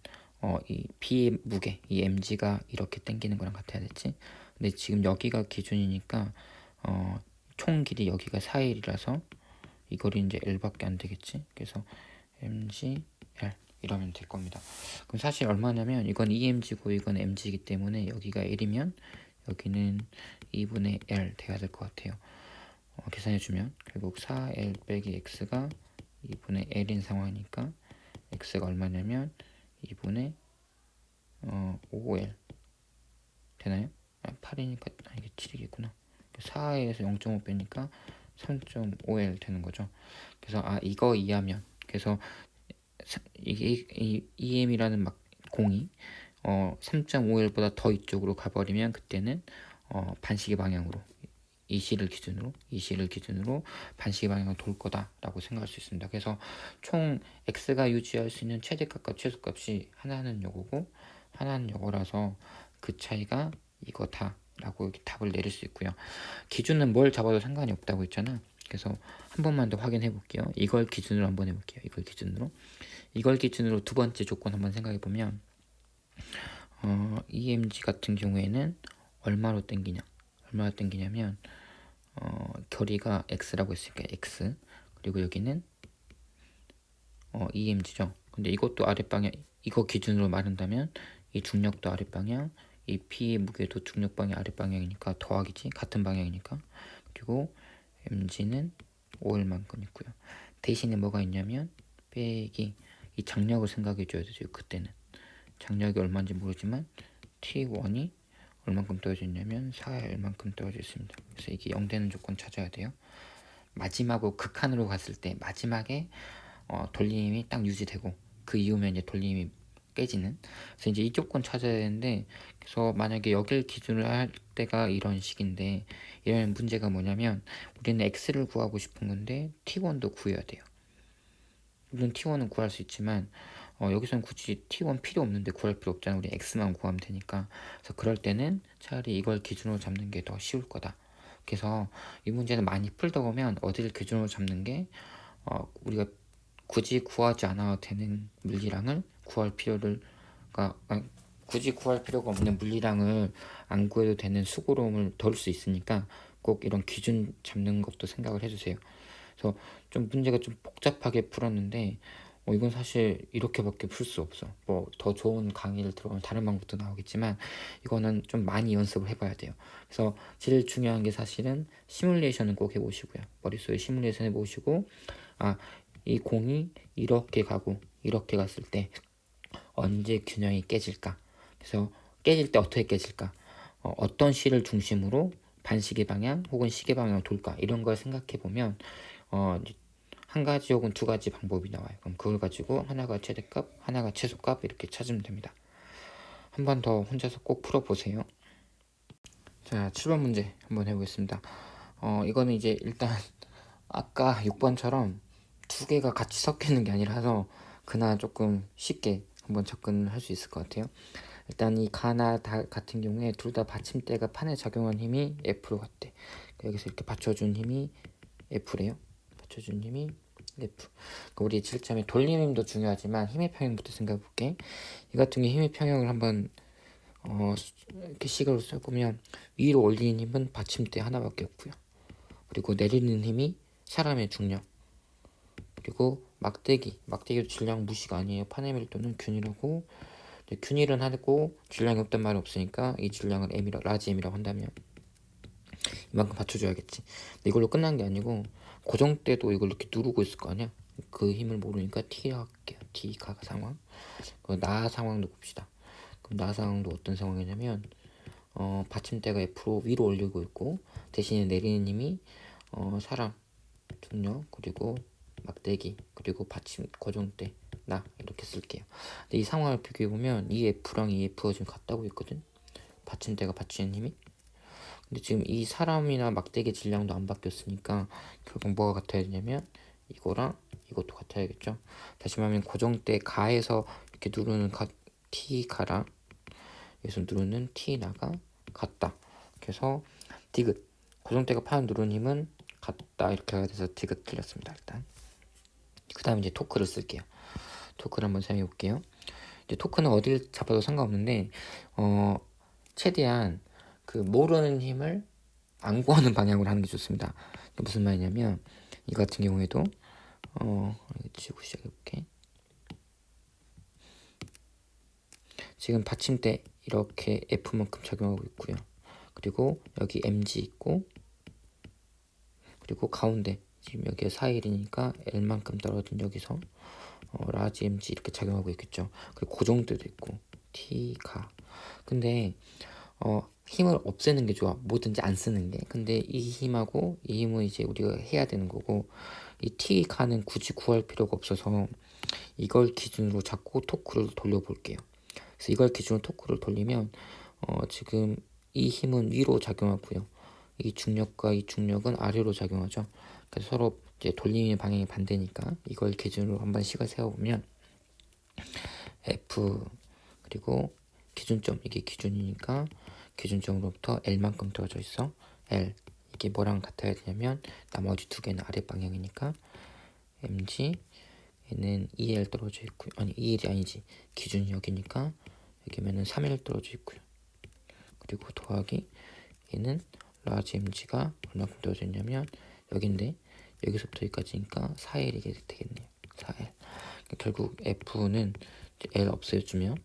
이 B의 무게, 이 mg가 이렇게 당기는 거랑 같아야 됐지. 근데 지금 여기가 기준이니까 총 길이 여기가 4L이라서 이 거리 이제 L밖에 안 되겠지. 그래서 mg L 이러면 될 겁니다. 그럼 사실 얼마냐면 이건 EMG고 이건 MG이기 때문에 여기가 L이면 여기는 2분의 L 돼야 될 것 같아요. 계산해주면 결국 4L 빼기 X가 2분의 L인 상황이니까 X가 얼마냐면 2분의 5L 되나요? 8이니까 이게 7이겠구나. 4에서 0.5 빼니까 3.5L 되는 거죠. 그래서 이거 이해하면 그래서 이게 이 EM이라는 막 공이 3.5L보다 더 이쪽으로 가버리면 그때는 반시계 방향으로 이 C를 기준으로 반시계 방향으로 돌 거다라고 생각할 수 있습니다. 그래서 총 X가 유지할 수 있는 최대값과 최소값이 하나는 요거고 하나는 요거라서 그 차이가 이거다라고 이렇게 답을 내릴 수 있고요. 기준은 뭘 잡아도 상관이 없다고 했잖아. 그래서 한 번만 더 확인해 볼게요. 이걸 기준으로 한번 해볼게요. 이걸 기준으로 두 번째 조건 한번 생각해 보면 EMG 같은 경우에는 얼마로 당기냐면 거리가 x라고 했으니까 x 그리고 여기는 EMG죠. 근데 이것도 아랫방향 이거 기준으로 말한다면 이 중력도 아랫방향 이 P의 무게도 중력 방향 아랫방향이니까 더하기지 같은 방향이니까 그리고 mg는 5L만큼 있고요. 대신에 뭐가 있냐면 빼기 이 장력을 생각해 줘야 되죠. 그때는 장력이 얼마인지 모르지만 T1이 얼만큼 떨어져 있냐면 4L만큼 떨어져 있습니다. 그래서 이게 0 되는 조건 찾아야 돼요. 마지막으로 극한으로 갔을 때 마지막에 돌림이 딱 유지되고 그 이후면 이제 돌림이 깨지는. 그래서 이제 이 조건 찾아야 되는데 그래서 만약에 여길 기준으로 할 때가 이런 식인데 이런 문제가 뭐냐면 우리는 x를 구하고 싶은 건데 t1도 구해야 돼요. 물론 t1은 구할 수 있지만 여기서는 굳이 t1 필요 없는데 구할 필요 없잖아. 우리 x만 구하면 되니까. 그래서 그럴 때는 차라리 이걸 기준으로 잡는 게 더 쉬울 거다. 그래서 이 문제는 많이 풀다 보면 어디를 기준으로 잡는 게 우리가 굳이 구하지 않아도 되는 물리량을 구할 필요를 굳이 구할 필요가 없는 물리량을 안 구해도 되는 수고로움을 덜 수 있으니까 꼭 이런 기준 잡는 것도 생각을 해주세요. 그래서 좀 문제가 좀 복잡하게 풀었는데 이건 사실 이렇게밖에 풀 수 없어. 뭐 더 좋은 강의를 들어보면 다른 방법도 나오겠지만 이거는 좀 많이 연습을 해봐야 돼요. 그래서 제일 중요한 게 사실은 시뮬레이션은 꼭 해보시고요. 머릿속에 시뮬레이션 해보시고 이 공이 이렇게 가고 이렇게 갔을 때 언제 균형이 깨질까? 그래서 깨질 때 어떻게 깨질까? 어떤 C를 중심으로 반시계 방향 혹은 시계 방향으로 돌까? 이런 걸 생각해 보면 한 가지 혹은 두 가지 방법이 나와요. 그럼 그걸 가지고 하나가 최대값, 하나가 최소값 이렇게 찾으면 됩니다. 한 번 더 혼자서 꼭 풀어보세요. 자, 7번 문제 한번 해보겠습니다. 이거는 이제 일단 아까 6번처럼 두 개가 같이 섞여 있는 게 아니라서 그나마 조금 쉽게 한번 접근할 수 있을 것 같아요. 일단 이 가나 다 같은 경우에 둘 다 받침대가 판에 작용한 힘이 F로 같대. 여기서 이렇게 받쳐준 힘이 F래요. 받쳐준 힘이 F. 우리 질점에 돌림 힘도 중요하지만 힘의 평형부터 생각해 볼게. 이 같은 경우 힘의 평형을 한번 이렇게 식으로 써보면 위로 올리는 힘은 받침대 하나밖에 없고요. 그리고 내리는 힘이 사람의 중력. 그리고 막대기도 질량 무시가 아니에요. 판의 밀도는 균일하고 균일은 하고 질량이 없단 말이 없으니까 이 질량을 라지 M이라고 한다면 이만큼 받쳐줘야겠지. 근데 이걸로 끝난 게 아니고 고정 때도 이걸 이렇게 누르고 있을 거 아니야. 그 힘을 모르니까 T라 할게요. T가 상황. 나 상황도 봅시다. 그럼 나 상황도 어떤 상황이냐면 받침대가 F로 위로 올리고 있고 대신에 내리는 힘이 사람, 중력, 그리고 막대기, 그리고 받침 고정대 나 이렇게 쓸게요. 근데 이 상황을 비교해보면 이 F랑 이 F가 지금 같다고 했거든. 받침대가 받치는 힘이. 근데 지금 이 사람이나 막대기 질량도 안 바뀌었으니까 결국 뭐가 같아야 되냐면 이거랑 이것도 같아야겠죠. 다시 말하면 고정대 가에서 이렇게 누르는 T 가랑 여기서 누르는 T 나가 같다. 그래서 디귿 고정대가 파는 누르는 힘은 같다 이렇게 해야 돼서 디귿 틀렸습니다. 일단 그 다음에 이제 토크를 쓸게요. 토크를 한번 사용해 볼게요. 이제 토크는 어딜 잡아도 상관없는데 최대한 그 모르는 힘을 안 구하는 방향으로 하는 게 좋습니다. 무슨 말이냐면 이 같은 경우에도 치고 시작해볼게. 지금 받침대 이렇게 F만큼 작용하고 있고요. 그리고 여기 MG 있고 그리고 가운데 지금 여기에 4일이니까 L만큼 떨어진 여기서 라지 MG 이렇게 작용하고 있겠죠. 그리고 고정대도 있고 T 가. 근데 힘을 없애는 게 좋아. 뭐든지 안 쓰는 게. 근데 이 힘하고 이 힘은 이제 우리가 해야 되는 거고 이 T 가는 굳이 구할 필요가 없어서 이걸 기준으로 잡고 토크를 돌려볼게요. 그래서 이걸 기준으로 토크를 돌리면 지금 이 힘은 위로 작용하고요. 이 중력과 이 중력은 아래로 작용하죠. 그래서 서로 이제 돌림의 방향이 반대니까 이걸 기준으로 한번 식을 세워보면 F 그리고 기준점 이게 기준이니까 기준점으로부터 L만큼 떨어져 있어. L 이게 뭐랑 같아야 되냐면 나머지 두 개는 아래 방향이니까 MG 얘는 2L 떨어져 있고요. 아니 2L이 아니지. 기준이 여기니까 여기면은 3L 떨어져 있고요. 그리고 더하기 얘는 라지 MG가 얼마큼 떨어져 있냐면 여긴데 여기서부터 여기까지니까 4L이 되겠네요. 4L. 결국 F는 L 없애주면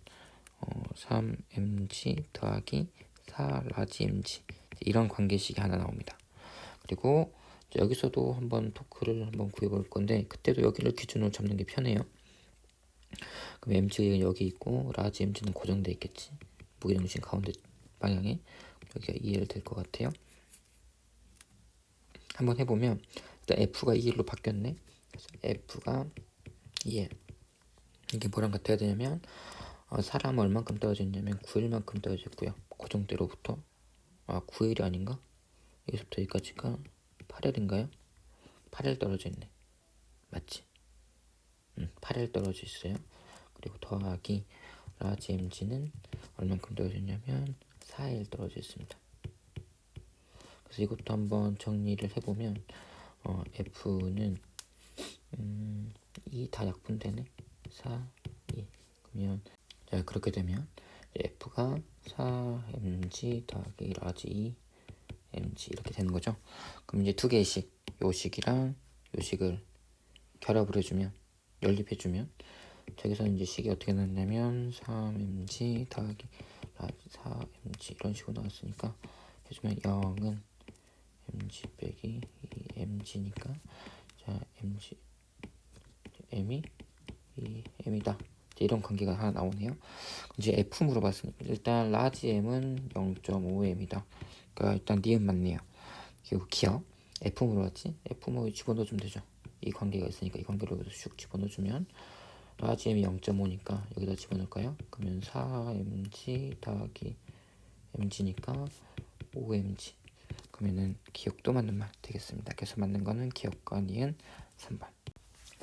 3mg 더하기 4 라지 mg 이런 관계식이 하나 나옵니다. 그리고 여기서도 한번 토크를 한번 구해볼 건데 그때도 여기를 기준으로 잡는 게 편해요. 그럼 mg가 여기 있고 라지 mg는 고정돼 있겠지. 무게중심 가운데 방향에 여기가 2L 될 것 같아요. 한번 해보면 일단 F가 2L로 바뀌었네. 그래서 F가 2L 이게 뭐랑 같아야 되냐면 사람은 얼만큼 떨어져 있냐면 9일만큼 떨어져 있고요. 고정대로부터 9일이 아닌가? 여기서부터 여기까지가 8일인가요? 8일 떨어져 있네. 맞지? 8일 떨어져 있어요. 그리고 더하기 라지 mg는 얼만큼 떨어져 있냐면 4일 떨어져 있습니다. 그래서 이것도 한번 정리를 해보면 F는 2 다 약분되네. 4, 2 그러면 자 그렇게 되면 F가 4mg 더하기 라지 2mg 이렇게 되는 거죠. 그럼 이제 두 개의 식, 요 식이랑 요 식을 결합을 해주면 연립해주면 저기서는 이제 식이 어떻게 나왔냐면 3mg 더하기 라지 4mg 이런 식으로 나왔으니까 해주면 0은 mg 빼기 2mg니까 자 mg m이 2m이다. 이런 관계가 하나 나오네요. 이제 F 물어봤으니까 일단 라지 M은 0.5M이다. 그러니까 일단 니은 맞네요. 그리고 기억 F 물어봤지? F 뭐 집어넣어주면 되죠. 이 관계가 있으니까 이 관계로 슉 집어넣어주면 라지 M이 0.5니까 여기다 집어넣을까요? 그러면 4mg 더하기 mg니까 5mg. 그러면은 기억도 맞는 말 되겠습니다. 그래서 맞는 거는 기억과 니은 3번.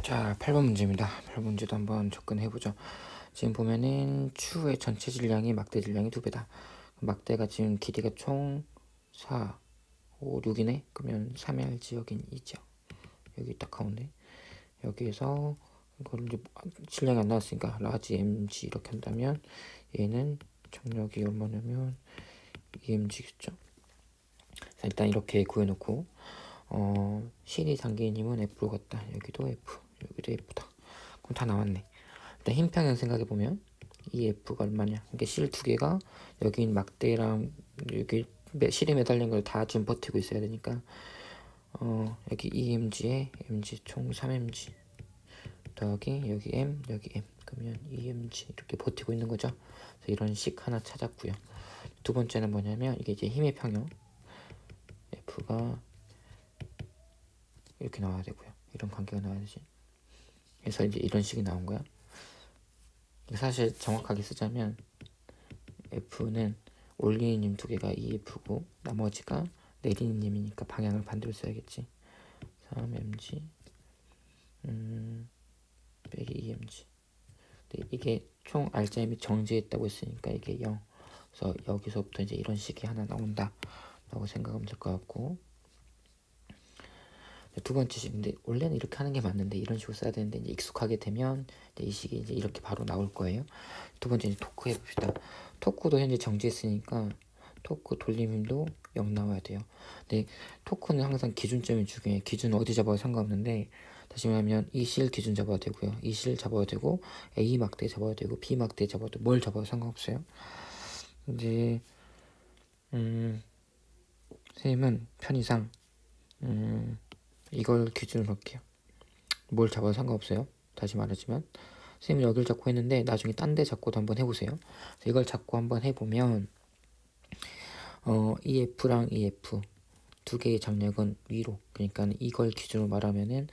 자, 8번 문제입니다. 8번 문제도 한번 접근해보죠. 지금 보면은 추의 전체 질량이 막대 질량이 2배다. 막대가 지금 길이가 총 4, 5, 6이네? 그러면 3L 지역인 2죠. 여기 딱 가운데. 여기에서 이걸 이제 질량이 안 나왔으니까 라지 mg 이렇게 한다면 얘는 trọng력이 얼마냐면 2mg겠죠. 일단 이렇게 구해놓고 실이 담긴 힘은 F로 갔다. 여기도 F, 여기도 F다. 그럼 다 나왔네. 일단 힘 평형 생각해보면 이 F가 얼마냐. 이게 실 두 개가 여기 막대랑 여기 실에 매달린 걸 다 지금 버티고 있어야 되니까 여기 2mg에 mg 총 3mg 더하기 여기 m 여기 m 그러면 EMG 이렇게 버티고 있는 거죠. 그래서 이런 식 하나 찾았고요. 두 번째는 뭐냐면 이게 이제 힘의 평형 F가 이렇게 나와야 되고요. 이런 관계가 나와야 되지. 그래서 이제 이런 식이 나온 거야. 사실 정확하게 쓰자면 F는 올리는 님 두 개가 EF고 나머지가 내리는 님이니까 방향을 반대로 써야겠지. 3mg 빼기 2mg. 이게 총 알짜임이 정지했다고 했으니까 이게 0. 그래서 여기서부터 이제 이런 식이 하나 나온다 라고 생각하면 될 것 같고, 두 번째 식인데 원래는 이렇게 하는 게 맞는데 이런 식으로 써야 되는데 이제 익숙하게 되면 이제 이 식이 이제 이렇게 바로 나올 거예요. 두 번째 이제 토크 해봅시다. 토크도 현재 정지했으니까 토크 돌림힘도 0 나와야 돼요. 근데 토크는 항상 기준점이 중요해. 기준 어디 잡아도 상관없는데, 다시 말하면 이 실 기준 잡아도 되고요, 이 실 잡아도 되고, A 막대 잡아도 되고, B 막대 잡아도 뭘 잡아도 상관없어요. 이제 선생님은 편의상 이걸 기준으로 할게요. 뭘 잡아도 상관없어요. 다시 말하지만 선생님은 여기를 잡고 했는데 나중에 딴 데 잡고도 한번 해보세요. 이걸 잡고 한번 해보면 EF랑 EF 두 개의 장력은 위로, 그러니까 이걸 기준으로 말하면은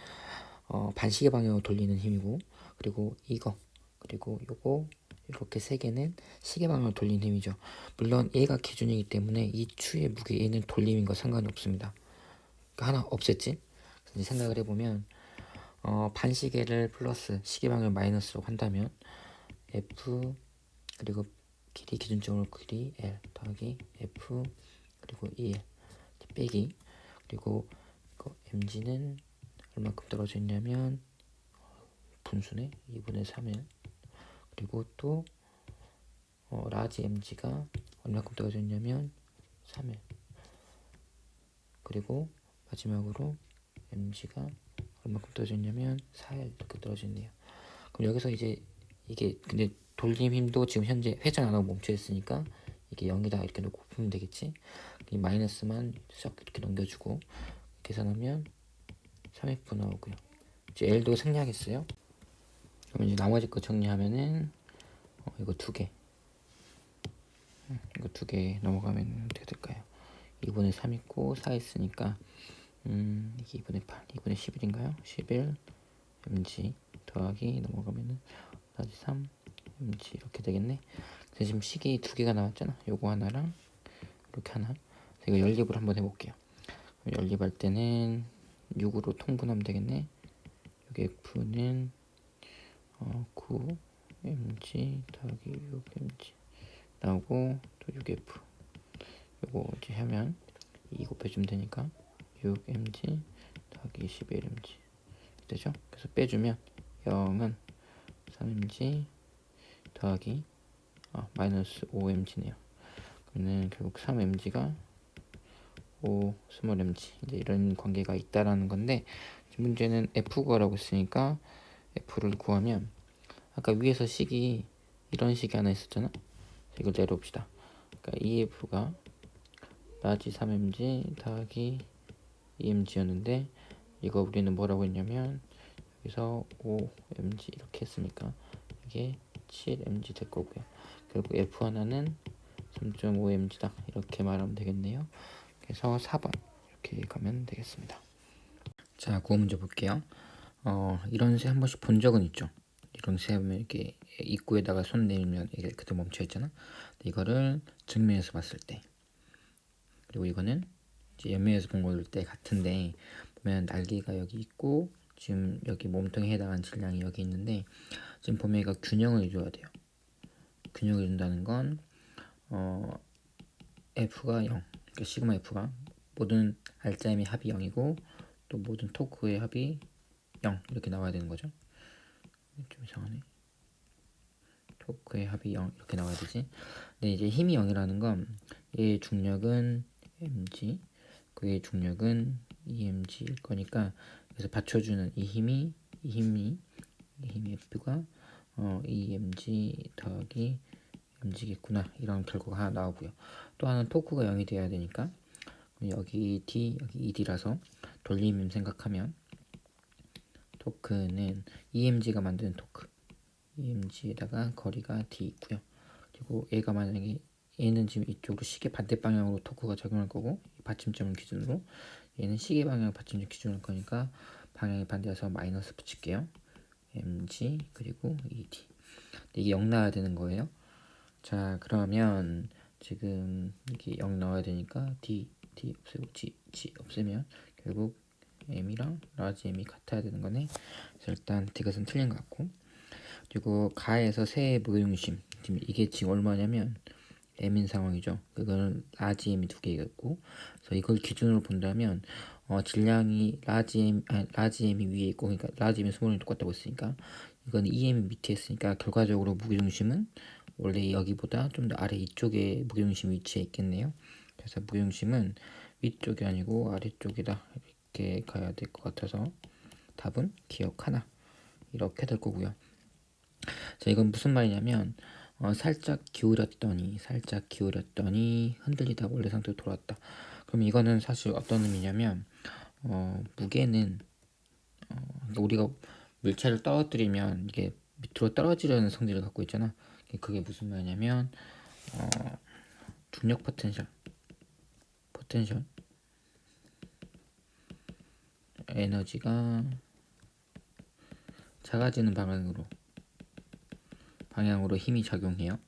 반시계 방향으로 돌리는 힘이고, 그리고 이거 그리고 요거 이렇게 세 개는 시계 방향으로 돌리는 힘이죠. 물론 얘가 기준이기 때문에 이 추의 무게 얘는 돌림인 거 상관이 없습니다. 그러니까 하나 없앴지. 이제 생각을 해보면 반시계를 플러스 시계 방향을 마이너스로 한다면 F 그리고 길이 기준적으로 길이 L 더하기 F 그리고 EL 빼기, 그리고 mg는 얼마큼 떨어져 있냐면 분수네 2분의 3일, 그리고 또 라지 mg가 얼마큼 떨어져 있냐면 3일, 그리고 마지막으로 mg가 얼마큼 떨어져 있냐면 4일 이렇게 떨어져 있네요. 그럼 여기서 이제 이게 근데 돌림 힘도 지금 현재 회전 안 하고 멈춰 있으니까 이게 0이다 이렇게 놓고 풀면 되겠지. 이 마이너스만 싹 이렇게 넘겨주고 계산하면 3F 나오고요. 이제 L도 생략했어요. 그럼 이제 나머지 거 정리하면은 이거 두 개, 이거 두 개 넘어가면 어떻게 될까요? 2분의 3 있고 4 있으니까 이게 2분의 8, 2분의 11인가요? 11 mg 더하기 넘어가면은 나지 3 mg 이렇게 되겠네. 그래서 지금 식이 두 개가 나왔잖아. 요거 하나랑 이렇게 하나. 이거 연립을 한번 해볼게요. 연립할 때는 6으로 통분하면 되겠네. 여기 F는 9 mg 더하기 6 mg 나오고, 또 6F 요거 이제 하면 2 곱해주면 되니까 6 mg 더하기 11 mg 되죠? 그래서 빼주면 0은 3 mg 더하기 마이너스 5 mg네요. 그러면 결국 3 mg가 5 스몰 mg 이제 이런 관계가 있다라는 건데, 문제는 F구하라고 했으니까 F를 구하면 아까 위에서 식이 이런 식이 하나 있었잖아. 이걸 내려봅시다. 그러니까 EF가 라지 3mg 더하기 2mg였는데 이거 우리는 뭐라고 했냐면 여기서 5mg 이렇게 했으니까 이게 7mg 될 거고요. 결국 F 하나는 3.5mg다 이렇게 말하면 되겠네요. 그래서 4번 이렇게 가면 되겠습니다. 자, 구호 문제 볼게요. 이런 새 한 번씩 본 적은 있죠. 이런 새 하면 이렇게 입구에다가 손 내밀면 이게 그때 멈춰 있잖아. 이거를 정면에서 봤을 때, 그리고 이거는 이제 옆면에서 본 걸 때 같은데, 보면 날개가 여기 있고 지금 여기 몸통에 해당하는 질량이 여기 있는데, 지금 보면 얘가 균형을 이루어야 돼요. 균형을 이룬다는 건 F가 0, 그러니까 시그마 F가 모든 알짜임의 합이 0이고 또 모든 토크의 합이 0 이렇게 나와야 되는 거죠. 좀 이상하네. 토크의 합이 0 이렇게 나와야 되지. 근데 이제 힘이 0이라는 건 얘의 중력은 mg, 그의 중력은 2mg일 거니까, 그래서 받쳐주는 이 힘이 F가 2mg 더하기 mg겠구나 이런 결과가 하나 나오고요. 또 하나는 토크가 0이 돼야 되니까 여기 D 여기 ED라서 돌림임 생각하면 토크는 EMG가 만드는 토크 EMG에다가 거리가 D 있고요. 그리고 얘가 만약에 얘는 지금 이쪽으로 시계 반대 방향으로 토크가 작용할 거고 받침점 기준으로 얘는 시계 방향 받침점 기준일 거니까 방향이 반대여서 마이너스 붙일게요. MG 그리고 ED. 이게 0 나와야 되는 거예요. 자 그러면 지금 이게 0 나와야 되니까 D 없애고 G 없애면 결국 M이랑 라지 M이 같아야 되는 거네. 그래서 일단 이것은 틀린 것 같고, 그리고 가에서 세의 무게중심 지금 이게 지금 얼마냐면 M인 상황이죠. 그거는 라지 M이 두 개였고, 그래서 이걸 기준으로 본다면 질량이 라지 M이 위에 있고, 그러니까 라지 M이 스몰이 똑같다고 했으니까 이건 EM이 밑에 있으니까 결과적으로 무게중심은 원래 여기보다 좀 더 아래 이쪽에 무게중심 위치해 있겠네요. 그래서 무게중심은 위쪽이 아니고 아래쪽이다 이렇게 가야 될 것 같아서 답은 기억 하나 이렇게 될 거고요. 자 이건 무슨 말이냐면 살짝 기울였더니 흔들리다 원래 상태로 돌아왔다. 그럼 이거는 사실 어떤 의미냐면 무게는 그러니까 우리가 물체를 떨어뜨리면 이게 밑으로 떨어지려는 성질을 갖고 있잖아. 그게 무슨 말이냐면 중력 포텐셜 에너지가 작아지는 방향으로 힘이 작용해요.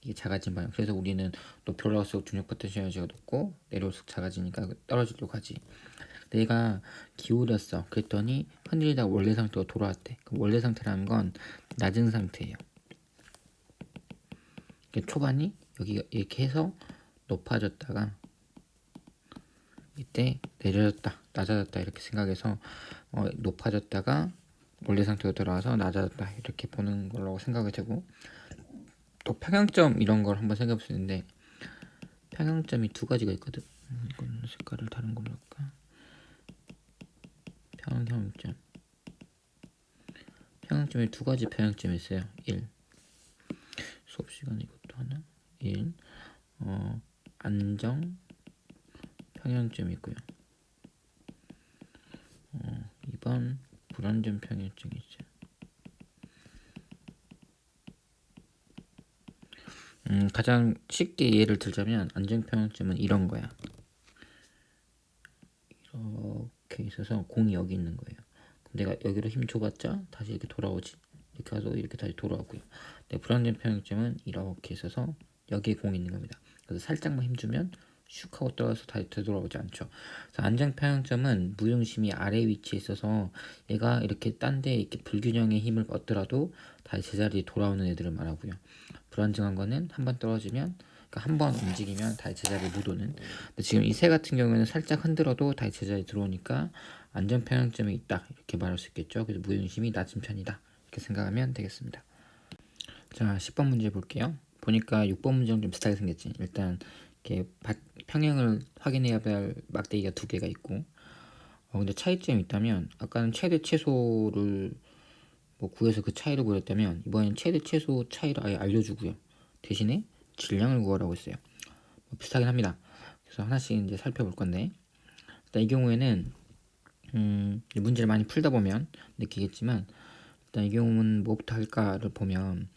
이게 작아진 방향. 그래서 우리는 높이 올라갈수록 중력 포텐셜 에너지가 높고 내려올수록 작아지니까 떨어지려고 하지. 내가 기울였어. 그랬더니 흔들리다가 원래 상태로 돌아왔대. 그럼 원래 상태라는 건 낮은 상태예요. 초반이 여기가 이렇게 해서 높아졌다가 이때 내려졌다, 낮아졌다 이렇게 생각해서 높아졌다가 원래 상태로 돌아와서 낮아졌다 이렇게 보는 걸로 생각이 되고, 또 평형점 이런 걸 한번 생각해 볼 수 있는데 평형점이 두 가지가 있거든. 이건 색깔을 다른 걸로 할까? 평형점이 두 가지 평형점이 있어요. 1. 수업 시간에 이것도 하나. 1. 안정 평형점이 있고요. 2번 불안정 평형점이 있어요. 가장 쉽게 예를 들자면 안정 평형점은 이런 거야. 이렇게 있어서 공이 여기 있는 거예요. 그럼 내가 여기로 힘 줘봤자 다시 이렇게 돌아오지. 이렇게 가서 이렇게 다시 돌아오고요. 네, 불안정 평형점은 이렇게 있어서 여기에 공이 있는 겁니다. 그래서 살짝만 힘주면 슉 하고 떨어져서 다시 되돌아오지 않죠. 그래서 안정 평형점은 무중심이 아래 위치에 있어서 얘가 이렇게 딴 데 이렇게 불균형의 힘을 얻더라도 다시 제자리에 돌아오는 애들을 말하고요. 불안정한 거는 한번 떨어지면, 그러니까 한번 움직이면 다시 제자리에 못 오는. 근데 지금 이 새 같은 경우에는 살짝 흔들어도 다시 제자리에 들어오니까 안정 평형점이 있다 이렇게 말할 수 있겠죠. 그래서 무중심이 낮은 편이다 이렇게 생각하면 되겠습니다. 자 10번 문제 볼게요. 보니까 6번 문제랑 좀 비슷하게 생겼지. 일단 이렇게 평형을 확인해야 할 막대기가 두 개가 있고, 근데 차이점이 있다면 아까는 최대 최소를 뭐 구해서 그 차이를 구했다면 이번엔 최대 최소 차이를 아예 알려주고요. 대신에 질량을 구하라고 했어요. 비슷하긴 합니다. 그래서 하나씩 이제 살펴볼 건데, 일단 이 경우에는 문제를 많이 풀다 보면 느끼겠지만, 일단 이 경우는 뭐부터 할까를 보면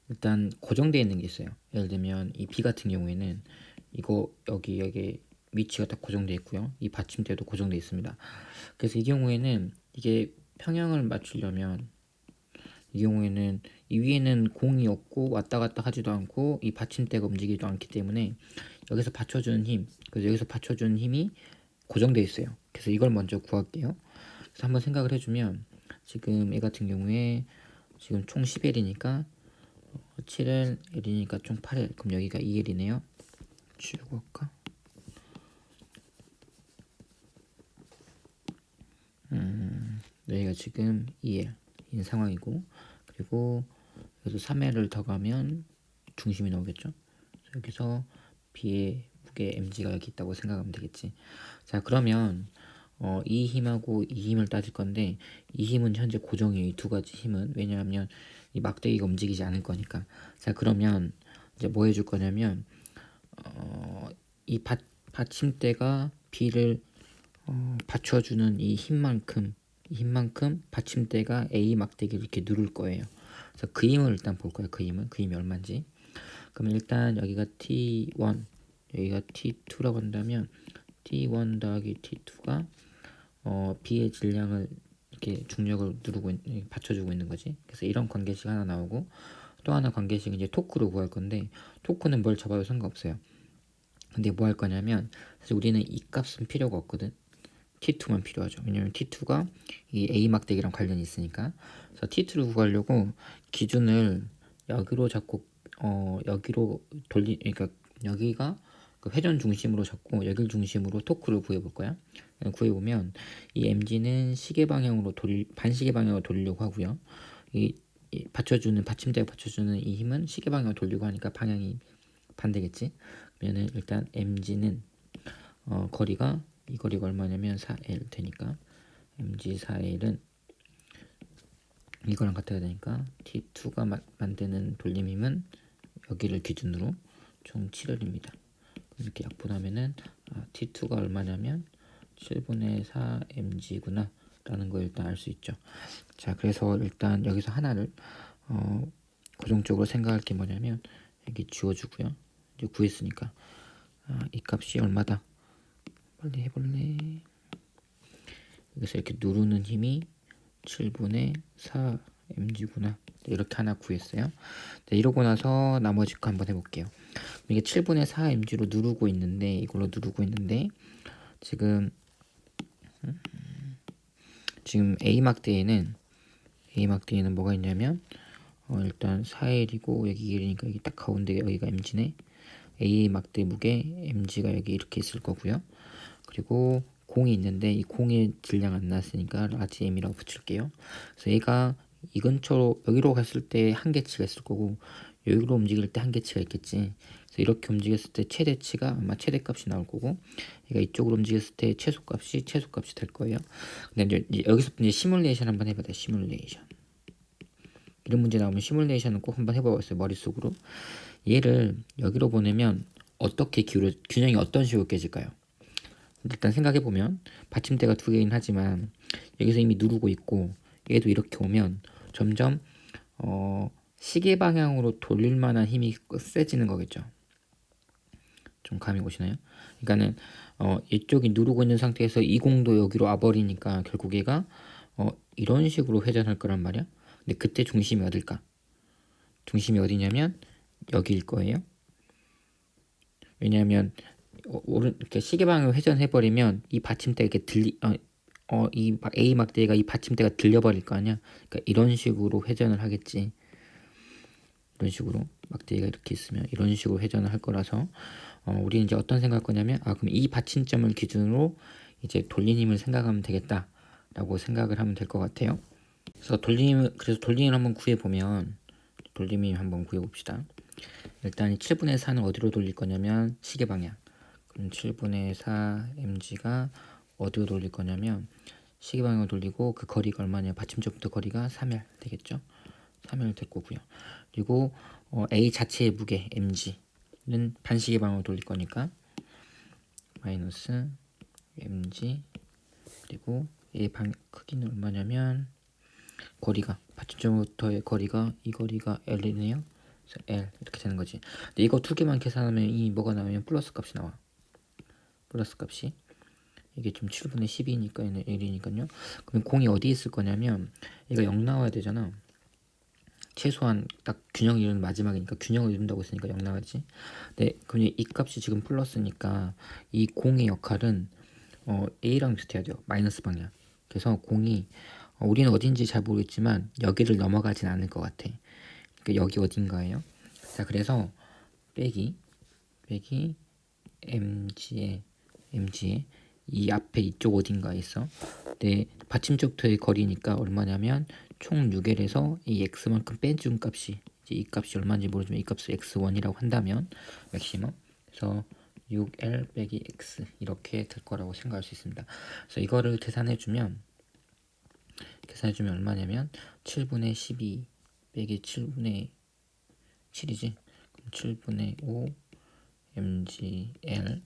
일단 고정되어 있는 게 있어요. 예를 들면 이 B 같은 경우에는 이거 여기 위치가 딱 고정되어 있고요. 이 받침대도 고정되어 있습니다. 그래서 이 경우에는 이게 평형을 맞추려면 이 경우에는 이 위에는 공이 없고 왔다 갔다 하지도 않고 이 받침대가 움직이지도 않기 때문에 여기서 받쳐주는 힘, 그래서 여기서 받쳐주는 힘이 고정되어 있어요. 그래서 이걸 먼저 구할게요. 그래서 한번 생각을 해주면 지금 얘 같은 경우에 지금 총 10L이니까 7L, L이니까 총 8L. 그럼 여기가 2L이네요. 지우고 할까? 여기가 지금 2L인 상황이고, 그리고 여기서 3L을 더 가면 중심이 나오겠죠. 여기서 B의 무게 mg가 여기 있다고 생각하면 되겠지. 자 그러면 이 힘하고 이 힘을 따질 건데, 이 힘은 현재 고정이에요. 이 두 가지 힘은. 왜냐하면 이 막대기가 움직이지 않을 거니까. 자 그러면 이제 뭐 해줄 거냐면 이 받침대가 B를 받쳐주는 이 힘만큼 받침대가 A 막대기를 이렇게 누를 거예요. 그래서 그 힘을 일단 볼 거예요. 그 힘이 얼마인지. 그러면 일단 여기가 T1, 여기가 T2라고 한다면 T1 더하기 T2가 B의 질량을 이렇게 중력을 받쳐주고 있는 거지. 그래서 이런 관계식 하나 나오고, 또 하나 관계식 이제 토크로 구할 건데, 토크는 뭘 잡아도 상관없어요. 근데 뭐 할 거냐면, 사실 우리는 이 값은 필요가 없거든. T2만 필요하죠. 왜냐면 T2가 이 A 막대기랑 관련이 있으니까. 그래서 T2를 구하려고 기준을 여기로 잡고 여기로 그러니까 여기가 그 회전 중심으로 잡고 여기를 중심으로 토크를 구해볼 거야. 구해보면 이 mg는 시계 방향으로 반시계 방향으로 돌리려고 하고요. 이 받쳐주는 받침대가 받쳐주는 이 힘은 시계 방향으로 돌리고 하니까 방향이 반대겠지. 그러면은 일단 mg는 거리가 이 거리가 얼마냐면 4L 되니까 mg 4L은 이거랑 같아야 되니까 T2가 만드는 돌림 힘은 여기를 기준으로 총 7L입니다. 이렇게 약분하면은 T2가 얼마냐면 7분의 4 mg구나 라는 걸 일단 알 수 있죠. 자, 그래서 일단 여기서 하나를 고정적으로 생각할 게 뭐냐면 여기 지워주고요. 이제 구했으니까 이 값이 얼마다? 빨리 해볼래? 여기서 이렇게 누르는 힘이 7분의 4 mg구나. 이렇게 하나 구했어요. 네, 이러고 나서 나머지 거 한번 해볼게요. 이게 7분의 4 mg로 누르고 있는데, 이걸로 누르고 있는데, 지금 A막대에는 뭐가 있냐면 일단 4L이고 여기 1이니까 여기 딱 가운데 여기가 mg네. A막대 무게 mg가 여기 이렇게 있을 거고요. 그리고 공이 있는데 이 공의 질량 안 나왔으니까 라지 m이라고 붙일게요. 그래서 얘가 이 근처로 여기로 갔을 때 한계치가 있을 거고 여기로 움직일 때 한계치가 있겠지. 그래서 이렇게 움직였을 때 최대치가 아마 최대값이 나올 거고 얘가 이쪽으로 움직였을 때 최소값이 될 거예요. 근데 이제 여기서 이제 시뮬레이션 한번 해봐야 돼. 시뮬레이션. 이런 문제 나오면 시뮬레이션은 꼭 한번 해봐봤어요. 머릿속으로. 얘를 여기로 보내면 어떻게 균형이 어떤 식으로 깨질까요? 일단 생각해보면 받침대가 두 개긴 하지만 여기서 이미 누르고 있고 얘도 이렇게 오면 점점 시계 방향으로 돌릴 만한 힘이 세지는 거겠죠. 좀 감이 오시나요? 그러니까는 이쪽이 누르고 있는 상태에서 이 공도 여기로 와버리니까 결국 얘가 이런 식으로 회전할 거란 말이야. 근데 그때 중심이 어딜까? 중심이 어디냐면 여기일 거예요. 왜냐하면 이렇게 시계 방향으로 회전해버리면 이 받침대가 이렇게 이 A 막대가 이 받침대가 들려버릴 거 아니야. 그러니까 이런 식으로 회전을 하겠지. 이런 식으로 막대기가 이렇게 있으면 이런 식으로 회전을 할 거라서 우리는 이제 어떤 생각할 거냐면 그럼 이 받침점을 기준으로 이제 돌린 힘을 생각하면 되겠다라고 생각을 하면 될 것 같아요. 그래서 돌림을 한번 구해 보면 돌림을 한번 구해 봅시다. 일단 7분의 4는 어디로 돌릴 거냐면 시계 방향. 그럼 7분의 4 mg가 어디로 돌릴 거냐면 시계 방향으로 돌리고 그 거리가 얼마냐? 받침점부터 거리가 3L 되겠죠? 3L 될 거고요. 그리고 A 자체의 무게 mg는 반시계 방향으로 돌릴 거니까 마이너스 mg 그리고 A 방 크기는 얼마냐면 거리가 받침점부터의 거리가 이 거리가 L이네요. 그래서 L 이렇게 되는 거지. 근데 이거 두 개만 계산하면 이 뭐가 나오면 플러스 값이 나와. 플러스 값이 이게 좀 7분의 12니까 얘는 1이니까요. 그럼 공이 어디 있을 거냐면 얘가 0 나와야 되잖아. 최소한 딱 균형 이루는 마지막이니까 균형을 이룬다고 했으니까 0 나와야지. 네, 그럼 이 값이 지금 플러스니까 이 공의 역할은 A랑 비슷해야 돼요. 마이너스 방향. 그래서 공이 우리는 어딘지 잘 모르겠지만 여기를 넘어가진 않을 것 같아. 그러니까 여기 어딘가예요. 자, 그래서 빼기 mg에 이 앞에 이쪽 어딘가에 있어. 네, 받침쪽부터의 거리니까 얼마냐면 총 6L에서 이 x만큼 빼준 값이 이제 이 값이 얼마인지 모르지만 이 값을 x1이라고 한다면 맥시멈. 그래서 6L 빼기 x 이렇게 될 거라고 생각할 수 있습니다. 그래서 이거를 계산해주면 얼마냐면 7분의 12 빼기 7분의 7이지. 그럼 7분의 5 mgl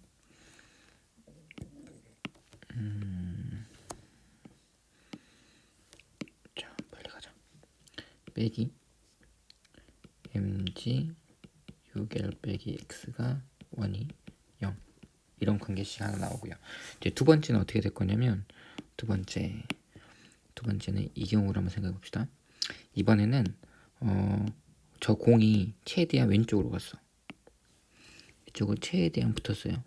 자, 빨리 가자. 빼기 mg 6l 빼기 x가 1이 0 이런 관계식 하나 나오고요. 이제 두 번째는 어떻게 될 거냐면 두 번째는 이 경우로 한번 생각해 봅시다. 이번에는 저 공이 최대한 왼쪽으로 갔어. 이쪽으로 최대한 붙었어요.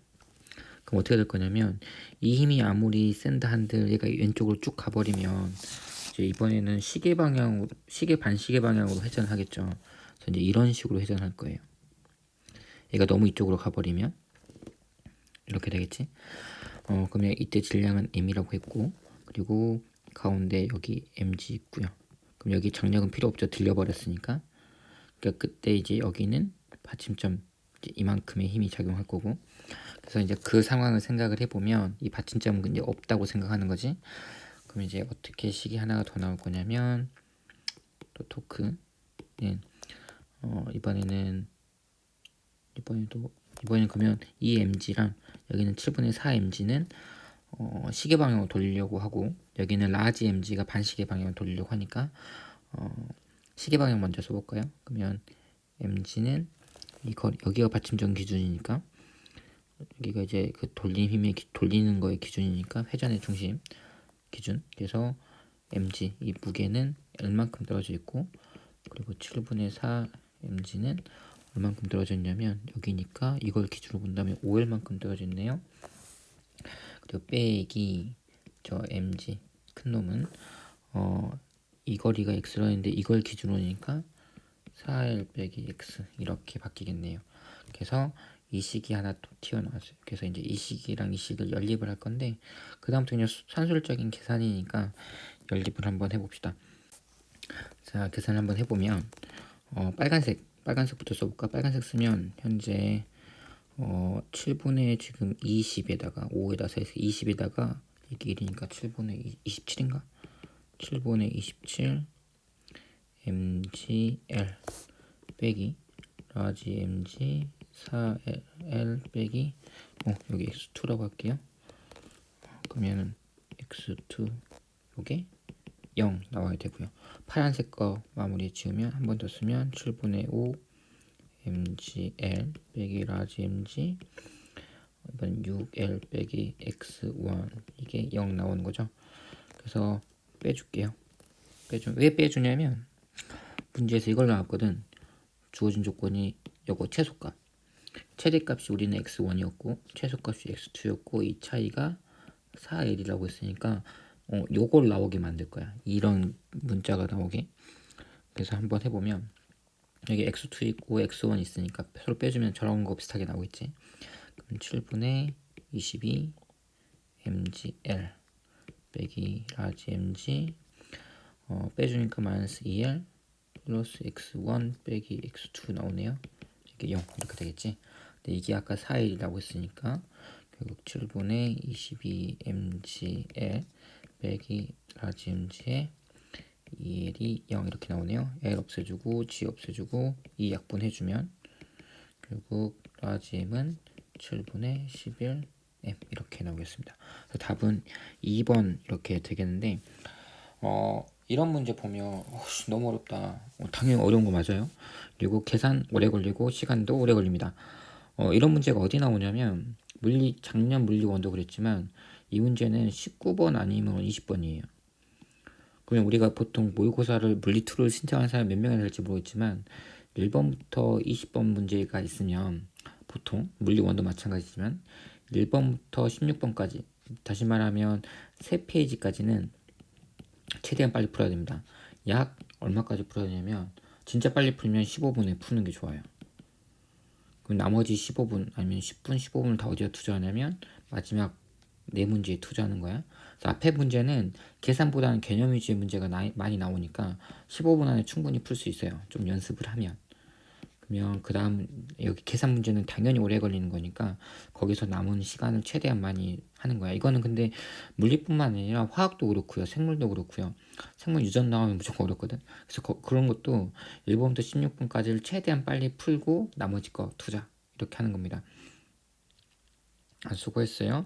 그럼 어떻게 될 거냐면 이 힘이 아무리 센다 한들 얘가 왼쪽으로 쭉 가버리면 이제 이번에는 시계 반시계 방향으로 회전하겠죠. 그래서 이제 이런 식으로 회전할 거예요. 얘가 너무 이쪽으로 가버리면 이렇게 되겠지. 그러면 이때 질량은 m이라고 했고, 그리고 가운데 여기 mg 있고요. 그럼 여기 장력은 필요 없죠. 들려버렸으니까. 그러니까 그때 이제 여기는 받침점 이제 이만큼의 힘이 작용할 거고. 그래서 이제 그 상황을 생각을 해보면 이 받침점은 이제 없다고 생각하는 거지. 그럼 이제 어떻게 식이 하나가 더 나올 거냐면 또 토크. 이번에는 그러면 이 mg랑 여기는 7분의 4 mg는 시계 방향으로 돌리려고 하고 여기는 라지 mg가 반시계 방향으로 돌리려고 하니까 시계 방향 먼저 써볼까요? 그러면 mg는 여기가 받침점 기준이니까 여기가 이제 그 돌림 힘의 돌리는 거의 기준이니까 회전의 중심 기준. 그래서 mg 이 무게는 L만큼 떨어져 있고 그리고 7분의 4 mg는 얼만큼 떨어져 있냐면 여기니까 이걸 기준으로 본다면 5L만큼 떨어져 있네요. 그리고 빼기 저 mg 큰 놈은 이 거리가 x로 했는데 이걸 기준으로 하니까 4L 빼기 x 이렇게 바뀌겠네요. 그래서 이 식이 하나 또 튀어나왔어요. 그래서 이제 이 식이랑 이 식을 연립을 할 건데 그 다음부터 그냥 산술적인 계산이니까 연립을 한번 해봅시다. 자, 계산을 한번 해보면 빨간색부터 써볼까? 빨간색 쓰면 현재 7분의 지금 20에다가 5에다 해서 20에다가 이게 1이니까 7분의 27인가? 7분의 27 mgl 빼기 라지 mg 4l 빼기 여기 x2라고 할게요. 그러면은 x2 요게 0 나와야 되고요. 파란색 거 마무리 지으면 한 번 더 쓰면 7분의 5 mgl 빼기 라지 mg 이번 6l 빼기 x1 이게 0 나오는 거죠. 그래서 빼줄게요. 왜 빼주냐면 문제에서 이걸 나왔거든. 주어진 조건이 요거 최소값. 최대값이 우리는 x1이었고 최소값이 x2였고 이 차이가 4l이라고 했으니까 요걸 나오게 만들 거야. 이런 문자가 나오게. 그래서 한번 해보면 여기 x2 있고 x1 있으니까 서로 빼주면 저런 거 비슷하게 나오겠지. 그럼 7분의 22 mgl 빼기 라지 mg 빼주니까 마이너스 2l 플러스 x1 빼기 x2 나오네요. 이게 0 이렇게 되겠지. 근데 이게 아까 4일이라고 했으니까 결국 7분의 22 mgl 빼기 라지 mg에 2l이 0 이렇게 나오네요. l 없애주고 g 없애주고 2 약분해주면 결국 라지 m은 7분의 11 m 이렇게 나오겠습니다. 그래서 답은 2번 이렇게 되겠는데 이런 문제 보면 너무 어렵다. 당연히 어려운 거 맞아요. 그리고 계산 오래 걸리고 시간도 오래 걸립니다. 이런 문제가 어디 나오냐면 작년 물리 원도 그랬지만 이 문제는 19번 아니면 20번이에요. 그러면 우리가 보통 모의고사를 물리2를 신청하는 사람이 몇 명이나 될지 모르겠지만 1번부터 20번 문제가 있으면 보통 물리 원도 마찬가지지만 1번부터 16번까지 다시 말하면 3페이지까지는 최대한 빨리 풀어야 됩니다. 약 얼마까지 풀어야 되냐면 진짜 빨리 풀면 15분에 푸는 게 좋아요. 그럼 나머지 15분 아니면 10분, 15분을 다 어디에 투자하냐면 마지막 네 문제에 투자하는 거야. 그래서 앞에 문제는 계산보다는 개념 위주의 문제가 많이 나오니까 15분 안에 충분히 풀 수 있어요. 좀 연습을 하면. 그러면 그 다음 여기 계산 문제는 당연히 오래 걸리는 거니까 거기서 남은 시간을 최대한 많이 하는 거야. 이거는 근데 물리뿐만 아니라 화학도 그렇고요. 생물도 그렇고요. 생물 유전 나오면 무조건 어렵거든. 그래서 그런 것도 1번부터 16번까지를 최대한 빨리 풀고 나머지 거 투자 이렇게 하는 겁니다. 수고했어요.